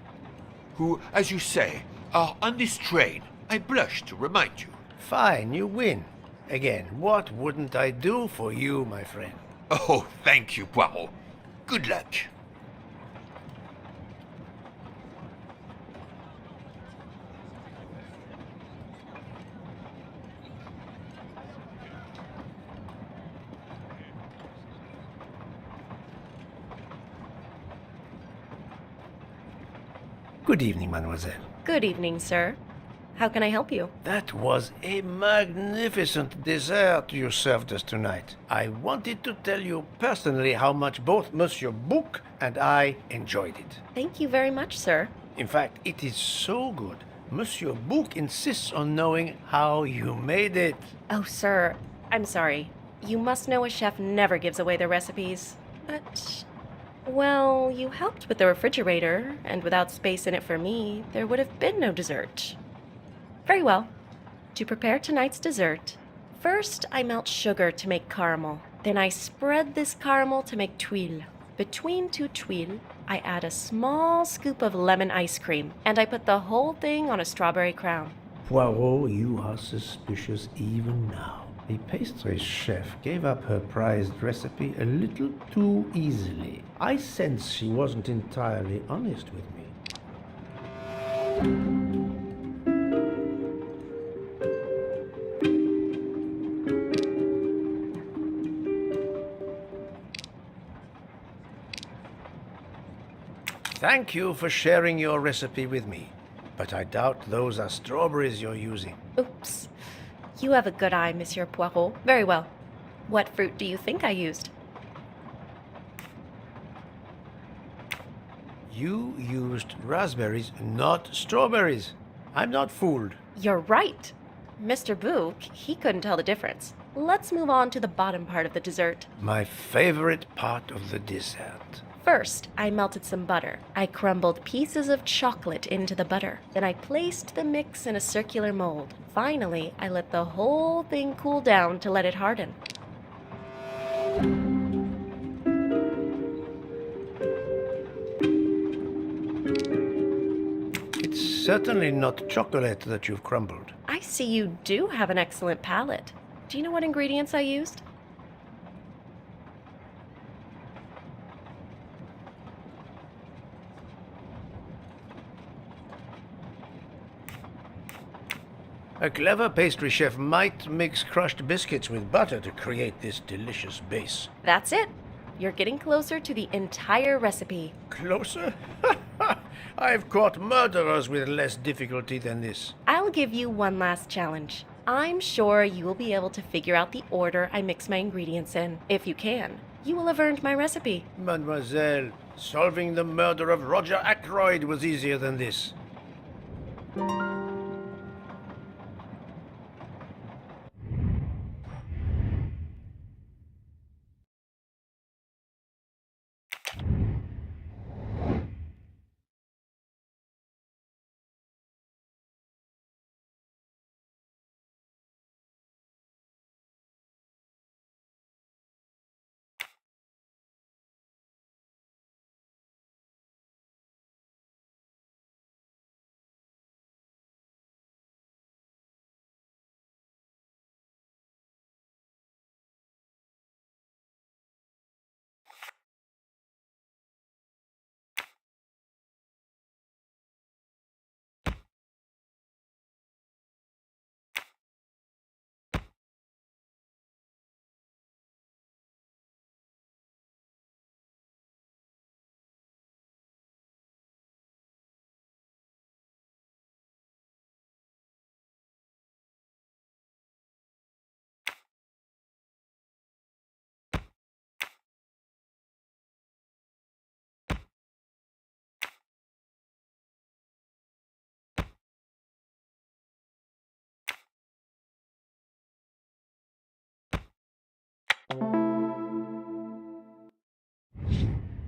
who, as you say, are on this train, I blush to remind you. Fine, you win. Again, what wouldn't I do for you, my friend? Oh, thank you, Poirot. Good luck. Good evening, mademoiselle. Good evening, sir. How can I help you? That was a magnificent dessert you served us tonight. I wanted to tell you personally how much both Monsieur Bouc and I enjoyed it. Thank you very much, sir. In fact, it is so good. Monsieur Bouc insists on knowing how you made it. Oh, sir, I'm sorry. You must know a chef never gives away their recipes. But Well, you helped with the refrigerator, and without space in it for me, there would have been no dessert. Very well. To prepare tonight's dessert, first I melt sugar to make caramel. Then I spread this caramel to make tuiles. Between two tuiles, I add a small scoop of lemon ice cream, and I put the whole thing on a strawberry crown. Poirot, you are suspicious even now. The pastry chef gave up her prized recipe a little too easily. I sense she wasn't entirely honest with me. Thank you for sharing your recipe with me, but I doubt those are strawberries you're using. Oops. You have a good eye, Monsieur Poirot. Very well. What fruit do you think I used? You used raspberries, not strawberries. I'm not fooled. You're right. Mr. Bouc, he couldn't tell the difference. Let's move on to the bottom part of the dessert. My favorite part of the dessert. First, I melted some butter. I crumbled pieces of chocolate into the butter. Then I placed the mix in a circular mold. Finally, I let the whole thing cool down to let it harden. It's certainly not chocolate that you've crumbled. I see you do have an excellent palate. Do you know what ingredients I used? A clever pastry chef might mix crushed biscuits with butter to create this delicious base. That's it. You're getting closer to the entire recipe. Closer? I've caught murderers with less difficulty than this. I'll give you one last challenge. I'm sure you will be able to figure out the order I mix my ingredients in. If you can, you will have earned my recipe. Mademoiselle, solving the murder of Roger Ackroyd was easier than this.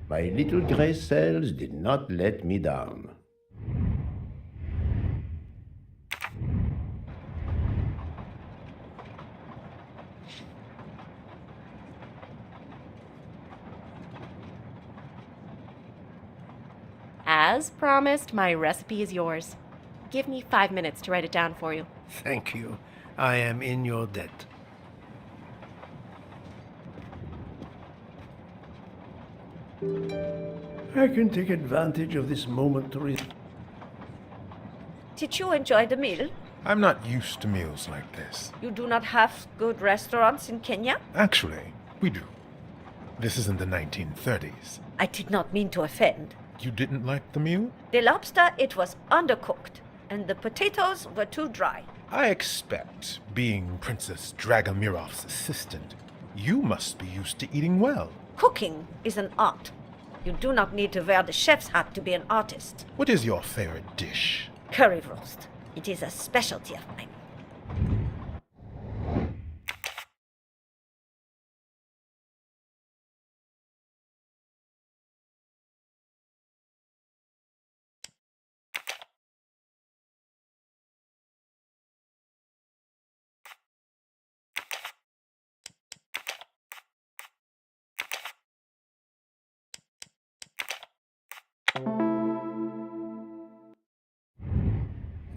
My little gray cells did not let me down. As promised, my recipe is yours. Give me 5 minutes to write it down for you. Thank you. I am in your debt. I can take advantage of this moment to Did you enjoy the meal? I'm not used to meals like this. You do not have good restaurants in Kenya? Actually, we do. This isn't the 1930s. I did not mean to offend. You didn't like the meal? The lobster, it was undercooked, and the potatoes were too dry. I expect, being Princess Dragomirov's assistant, you must be used to eating well. Cooking is an art. You do not need to wear the chef's hat to be an artist. What is your favorite dish? Curry roast. It is a specialty of mine.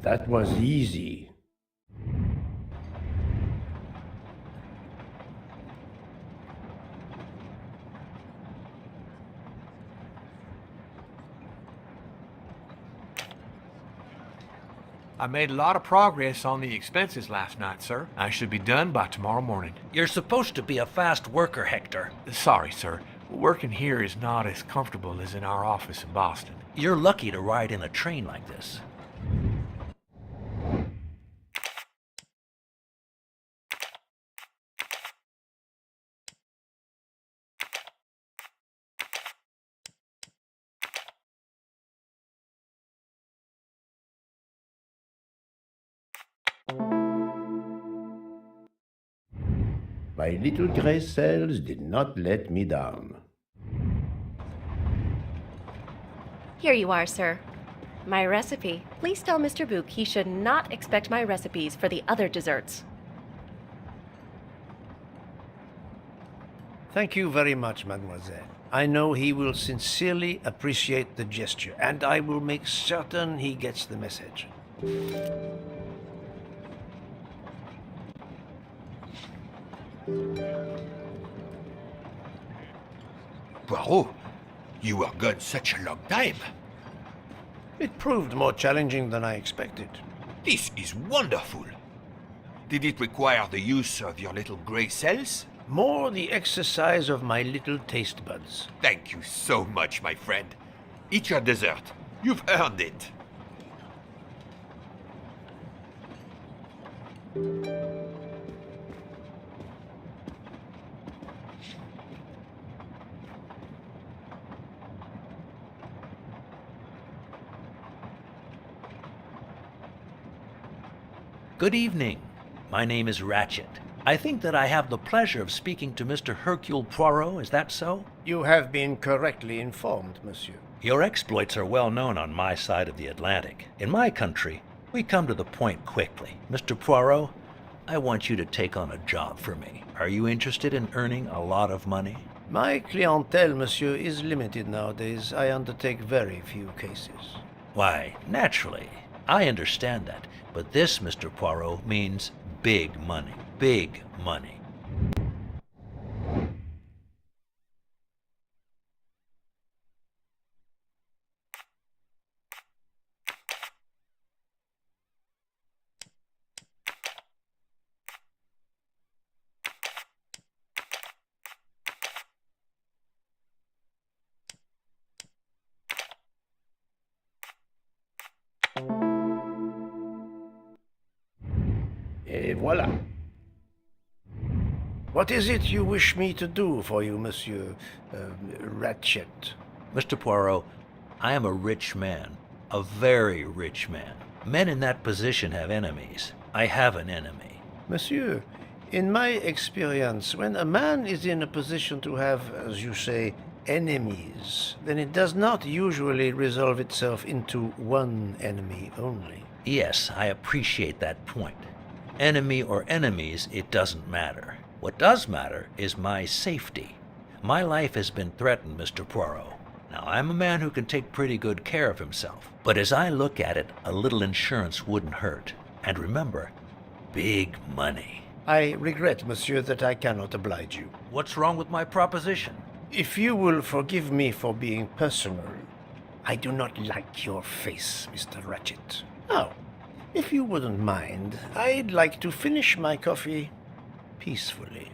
That was easy. I made a lot of progress on the expenses last night, sir. I should be done by tomorrow morning. You're supposed to be a fast worker, Hector. Sorry, sir. Working here is not as comfortable as in our office in Boston. You're lucky to ride in a train like this. My little gray cells did not let me down. Here you are, sir. My recipe. Please tell Mr. Book he should not expect my recipes for the other desserts. Thank you very much, mademoiselle. I know he will sincerely appreciate the gesture, and I will make certain he gets the message. Poirot, you were gone such a long time. It proved more challenging than I expected. This is wonderful. Did it require the use of your little gray cells? More the exercise of my little taste buds. Thank you so much, my friend. Eat your dessert. You've earned it. Good evening. My name is Ratchet. I think that I have the pleasure of speaking to Mr. Hercule Poirot, is that so? You have been correctly informed, monsieur. Your exploits are well known on my side of the Atlantic. In my country, we come to the point quickly. Mr. Poirot, I want you to take on a job for me. Are you interested in earning a lot of money? My clientele, monsieur, is limited nowadays. I undertake very few cases. Why, naturally. I understand that. But this, Mr. Poirot, means big money. Big money. Et voilà. What is it you wish me to do for you, Monsieur Ratchet? Mr. Poirot, I am a rich man. A very rich man. Men in that position have enemies. I have an enemy. Monsieur, in my experience, when a man is in a position to have, as you say, enemies, then it does not usually resolve itself into one enemy only. Yes, I appreciate that point. Enemy or enemies, it doesn't matter. What does matter is my safety. My life has been threatened, Mr. Poirot. Now, I'm a man who can take pretty good care of himself. But as I look at it, a little insurance wouldn't hurt. And remember, big money. I regret, monsieur, that I cannot oblige you. What's wrong with my proposition? If you will forgive me for being personal, I do not like your face, Mr. Ratchet. Now, if you wouldn't mind, I'd like to finish my coffee peacefully.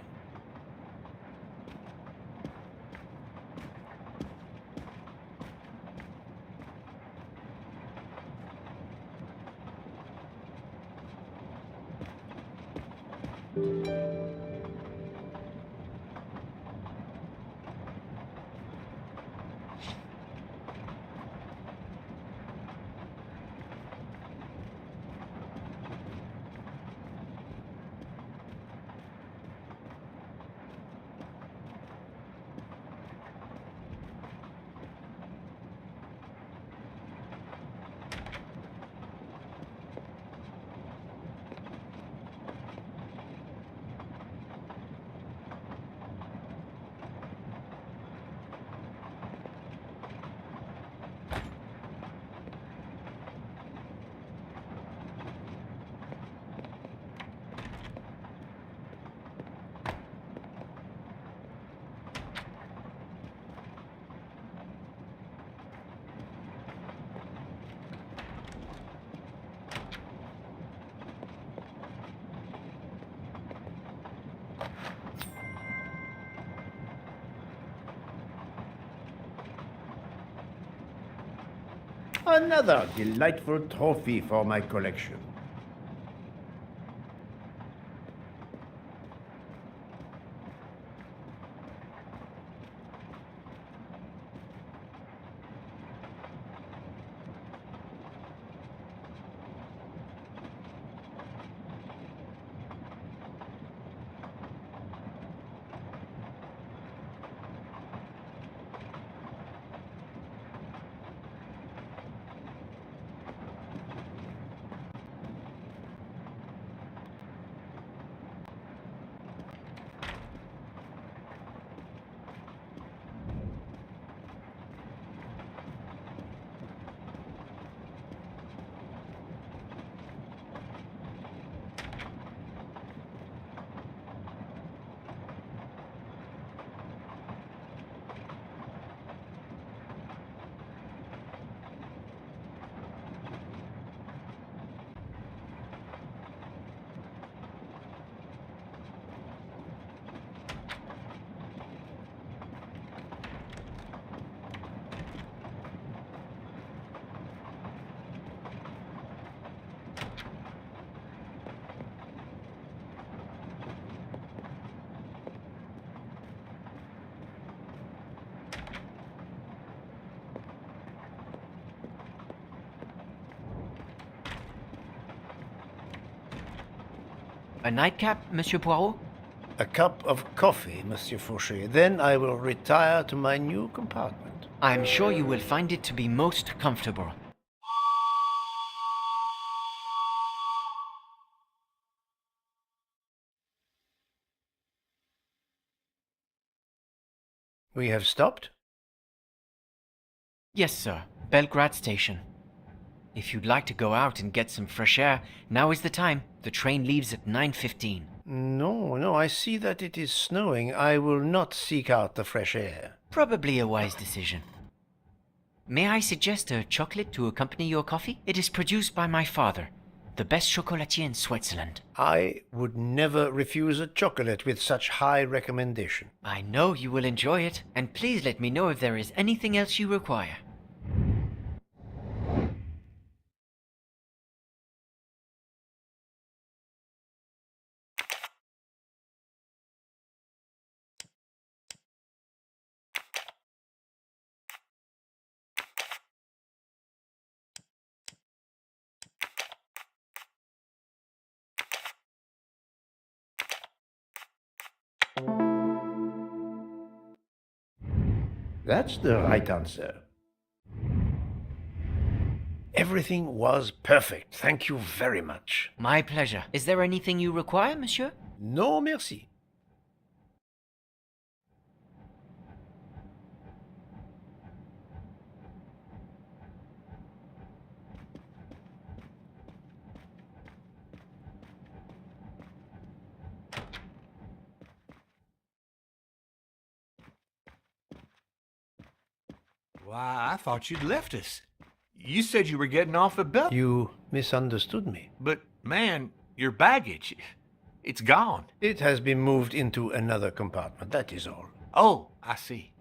Another delightful trophy for my collection. A nightcap, Monsieur Poirot? A cup of coffee, Monsieur Fauché. Then I will retire to my new compartment. I am sure you will find it to be most comfortable. We have stopped? Yes, sir. Belgrade Station. If you'd like to go out and get some fresh air, now is the time. The train leaves at 9:15. No, I see that it is snowing. I will not seek out the fresh air. Probably a wise decision. May I suggest a chocolate to accompany your coffee? It is produced by my father, the best chocolatier in Switzerland. I would never refuse a chocolate with such high recommendation. I know you will enjoy it, and please let me know if there is anything else you require. That's the right answer. Everything was perfect. Thank you very much. My pleasure. Is there anything you require, monsieur? No, merci. Why, I thought you'd left us. You said you were getting off at Bel... You misunderstood me. But, man, your baggage, it's gone. It has been moved into another compartment, that is all. Oh, I see.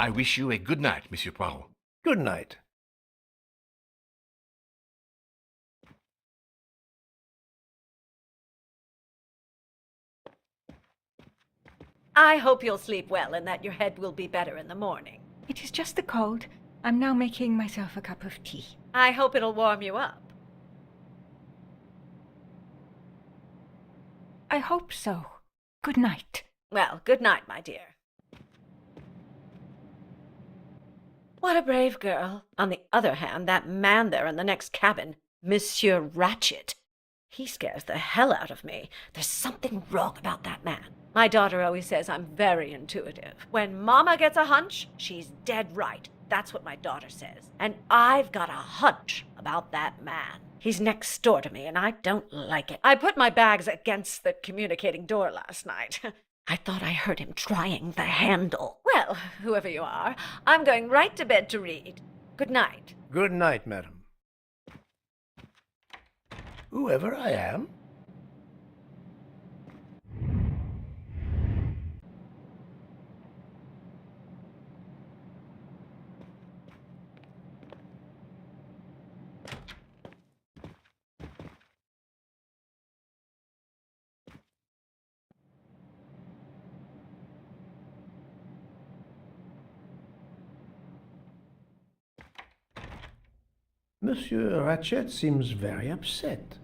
I wish you a good night, Monsieur Poirot. Good night. I hope you'll sleep well and that your head will be better in the morning. It is just the cold. I'm now making myself a cup of tea. I hope it'll warm you up. I hope so. Good night. Well, good night, my dear. What a brave girl. On the other hand, that man there in the next cabin, Monsieur Ratchet, he scares the hell out of me. There's something wrong about that man. My daughter always says I'm very intuitive. When Mama gets a hunch, she's dead right. That's what my daughter says. And I've got a hunch about that man. He's next door to me, and I don't like it. I put my bags against the communicating door last night. I thought I heard him trying the handle. Well, whoever you are, I'm going right to bed to read. Good night. Good night, madam. Whoever I am? Monsieur Ratchet seems very upset.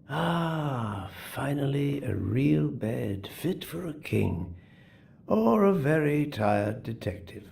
Ah, finally a real bed fit for a king, or a very tired detective.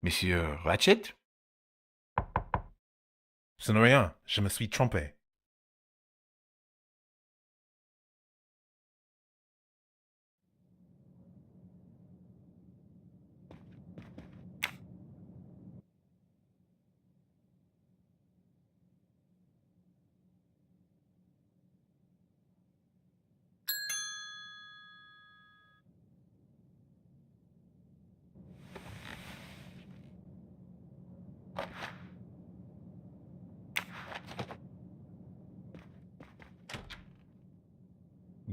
Monsieur Ratchet? Ce n'est rien, je me suis trompé.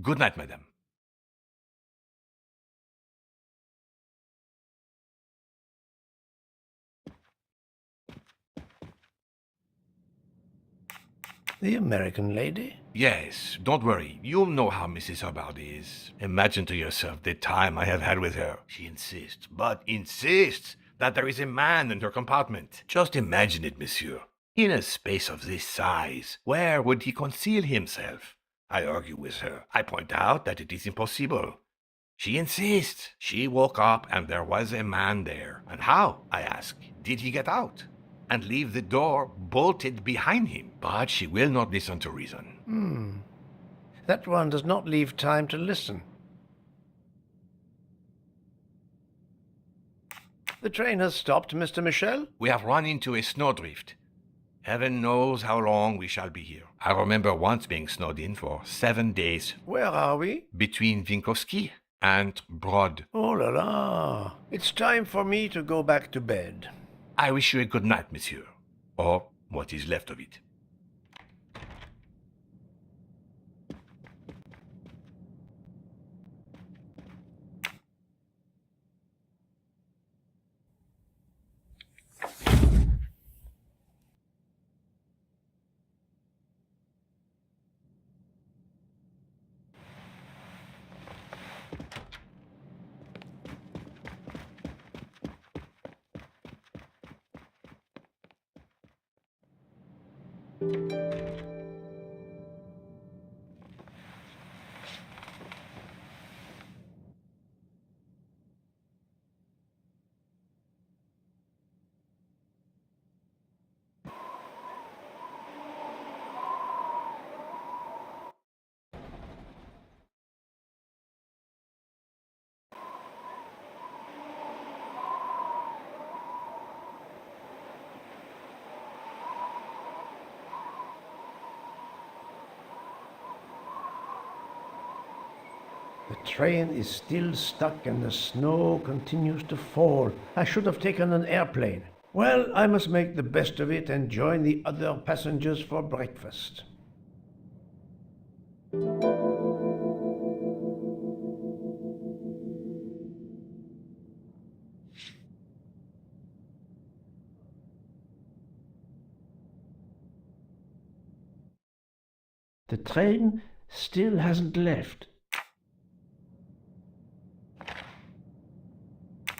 Good night, madame. The American lady? Yes, don't worry. You'll know how Mrs. Hubbard is. Imagine to yourself the time I have had with her. She insists, but insists, that there is a man in her compartment. Just imagine it, monsieur. In a space of this size, where would he conceal himself? I argue with her. I point out that it is impossible. She insists. She woke up and there was a man there. And how, I ask, did he get out? And leave the door bolted behind him? But she will not listen to reason. That one does not leave time to listen. The train has stopped, Mr. Michel? We have run into a snowdrift. Heaven knows how long we shall be here. I remember once being snowed in for 7 days. Where are we? Between Winkowski and Brod. Oh la la. It's time for me to go back to bed. I wish you a good night, monsieur. Or what is left of it. The train is still stuck and the snow continues to fall. I should have taken an airplane. Well, I must make the best of it and join the other passengers for breakfast. The train still hasn't left.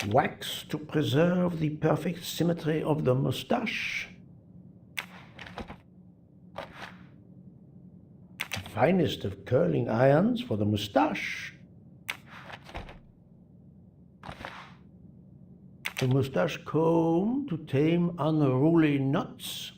Wax to preserve the perfect symmetry of the moustache. Finest of curling irons for the moustache. The moustache comb to tame unruly knots.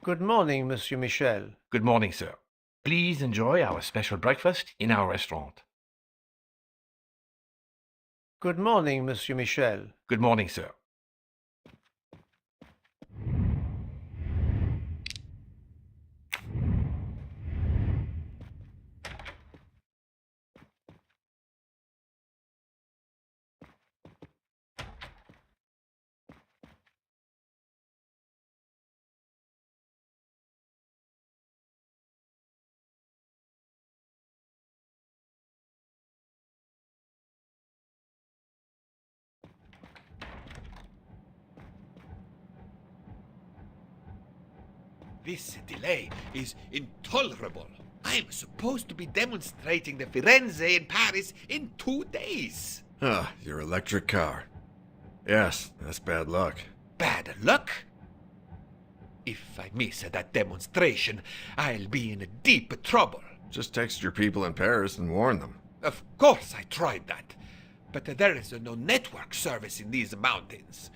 Good morning, Monsieur Michel. Good morning, sir. Please enjoy our special breakfast in our restaurant. Good morning, Monsieur Michel. Good morning, sir. This delay is intolerable. I'm supposed to be demonstrating the Firenze in Paris in 2 days. Ah, your electric car. Yes, that's bad luck. Bad luck? If I miss that demonstration, I'll be in deep trouble. Just text your people in Paris and warn them. Of course I tried that, but there is no network service in these mountains.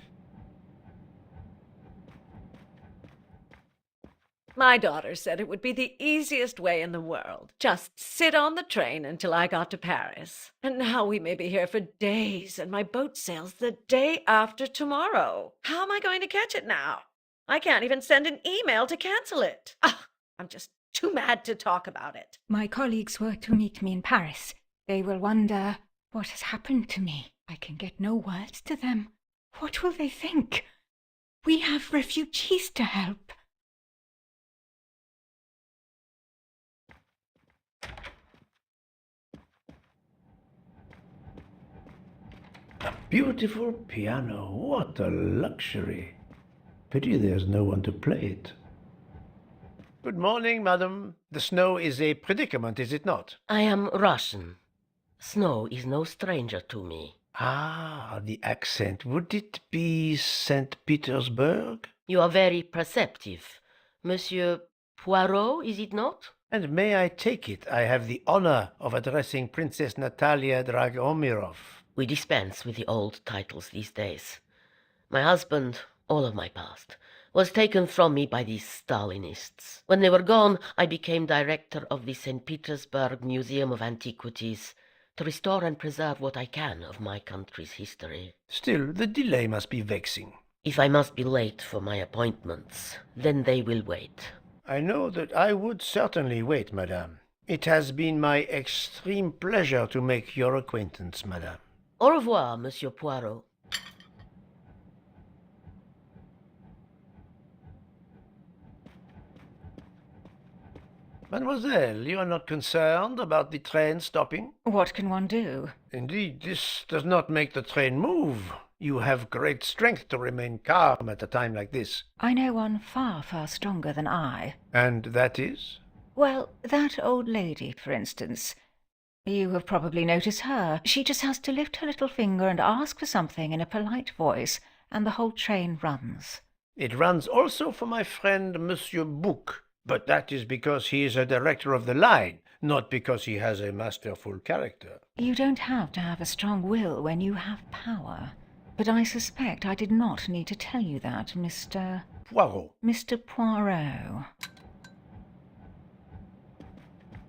My daughter said it would be the easiest way in the world. Just sit on the train until I got to Paris. And now we may be here for days, and my boat sails the day after tomorrow. How am I going to catch it now? I can't even send an email to cancel it. I'm just too mad to talk about it. My colleagues were to meet me in Paris. They will wonder what has happened to me. I can get no words to them. What will they think? We have refugees to help. A beautiful piano. What a luxury. Pity there's no one to play it. Good morning, madam. The snow is a predicament, is it not? I am Russian. Snow is no stranger to me. Ah, the accent. Would it be St. Petersburg? You are very perceptive. Monsieur Poirot, is it not? And may I take it I have the honor of addressing Princess Natalia Dragomirov? We dispense with the old titles these days. My husband, all of my past, was taken from me by these Stalinists. When they were gone, I became director of the St. Petersburg Museum of Antiquities to restore and preserve what I can of my country's history. Still, the delay must be vexing. If I must be late for my appointments, then they will wait. I know that I would certainly wait, madame. It has been my extreme pleasure to make your acquaintance, madame. Au revoir, Monsieur Poirot. Mademoiselle, you are not concerned about the train stopping? What can one do? Indeed, this does not make the train move. You have great strength to remain calm at a time like this. I know one far, far stronger than I. And that is? Well, that old lady, for instance. You have probably noticed her. She just has to lift her little finger and ask for something in a polite voice, and the whole train runs. It runs also for my friend Monsieur Bouc, but that is because he is a director of the line, not because he has a masterful character. You don't have to have a strong will when you have power. But I suspect I did not need to tell you that, Mr. Poirot. Mr. Poirot.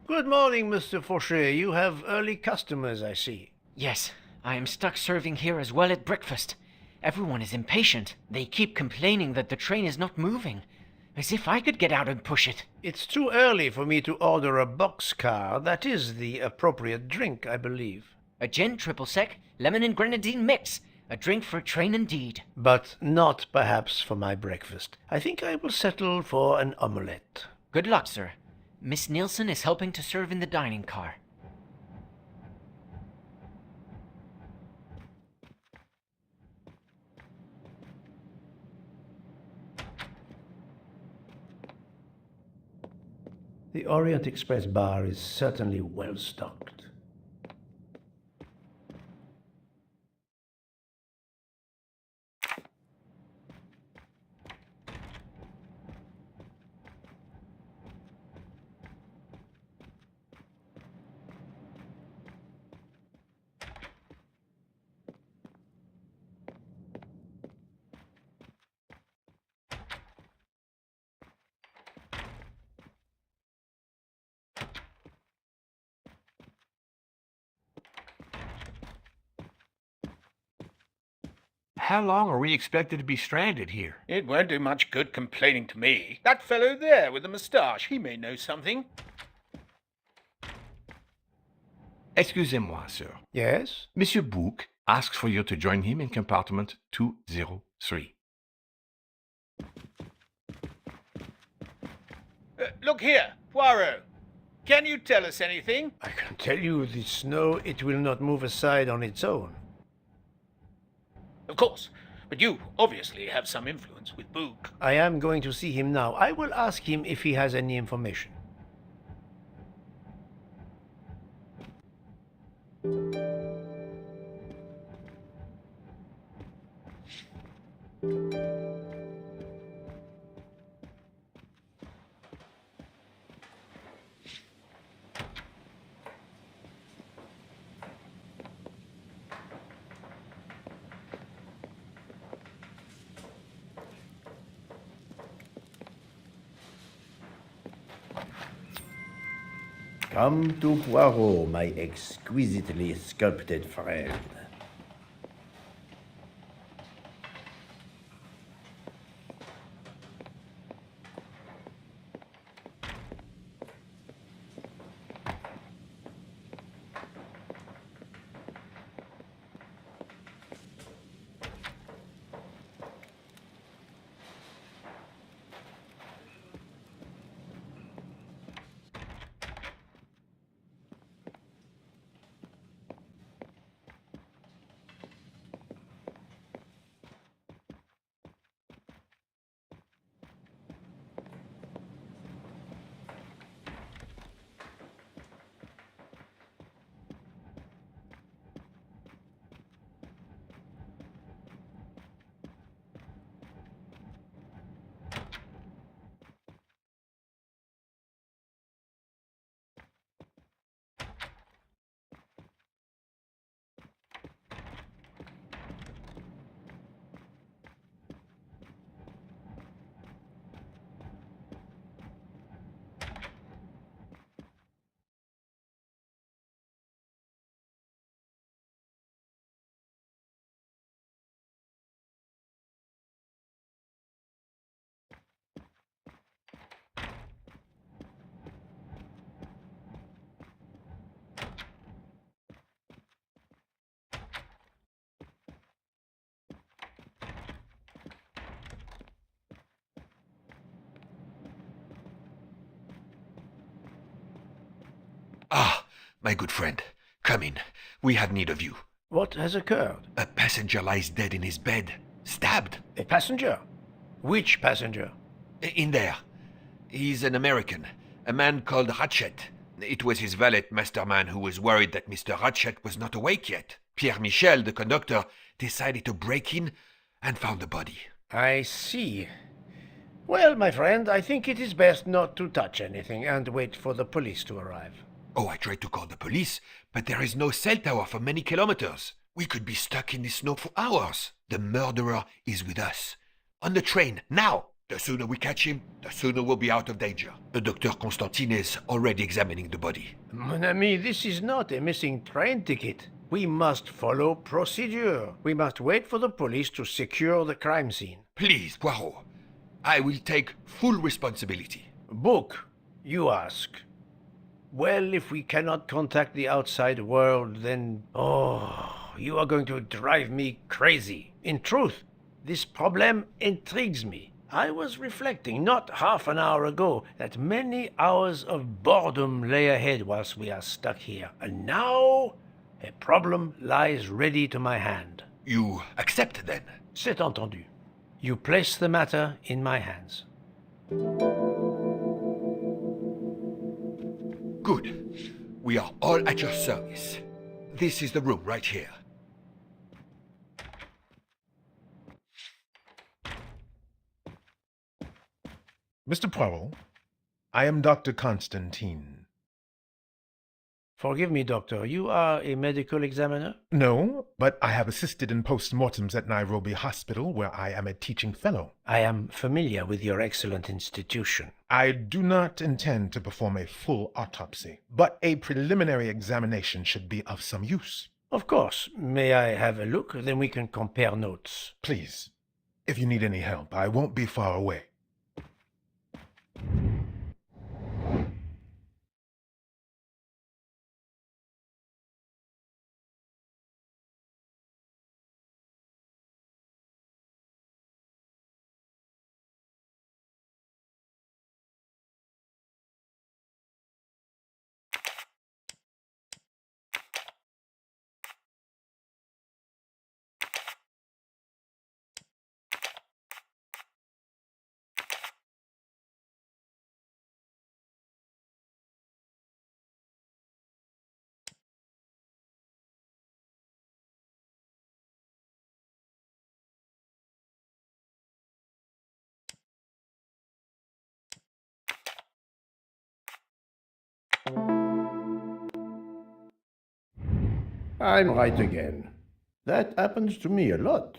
Good morning, Mr. Fauchet. You have early customers, I see. Yes, I am stuck serving here as well at breakfast. Everyone is impatient. They keep complaining that the train is not moving. As if I could get out and push it. It's too early for me to order a boxcar. That is the appropriate drink, I believe. A gin triple sec, lemon and grenadine mix. A drink for a train indeed. But not perhaps for my breakfast. I think I will settle for an omelette. Good luck, sir. Miss Nielsen is helping to serve in the dining car. The Orient Express bar is certainly well stocked. How long are we expected to be stranded here? It won't do much good complaining to me. That fellow there with the moustache, he may know something. Excusez-moi, sir. Yes? Monsieur Bouc asks for you to join him in compartment 203. Look here, Poirot. Can you tell us anything? I can tell you the snow, it will not move aside on its own. Of course, but you obviously have some influence with Bouc. I am going to see him now. I will ask him if he has any information. Come to Poirot, my exquisitely sculpted friend. My good friend, come in. We have need of you. What has occurred? A passenger lies dead in his bed, stabbed. A passenger? Which passenger? In there. He's an American, a man called Ratchet. It was his valet, Masterman, who was worried that Mr. Ratchet was not awake yet. Pierre Michel, the conductor, decided to break in and found the body. I see. Well, my friend, I think it is best not to touch anything and wait for the police to arrive. Oh, I tried to call the police, but there is no cell tower for many kilometers. We could be stuck in the snow for hours. The murderer is with us. On the train, now! The sooner we catch him, the sooner we'll be out of danger. Dr. Constantine is already examining the body. Mon ami, this is not a missing train ticket. We must follow procedure. We must wait for the police to secure the crime scene. Please, Poirot. I will take full responsibility. Book, you ask. Well, if we cannot contact the outside world, then... Oh, you are going to drive me crazy. In truth, this problem intrigues me. I was reflecting not half an hour ago that many hours of boredom lay ahead whilst we are stuck here. And now, a problem lies ready to my hand. You accept, then? C'est entendu. You place the matter in my hands. Good. We are all at your service. This is the room right here. Mr. Poirot, I am Dr. Constantine. Forgive me, Doctor. You are a medical examiner? No, but I have assisted in post-mortems at Nairobi Hospital, where I am a teaching fellow. I am familiar with your excellent institution. I do not intend to perform a full autopsy, but a preliminary examination should be of some use. Of course. May I have a look? Then we can compare notes. Please. If you need any help, I won't be far away. I'm right again. That happens to me a lot.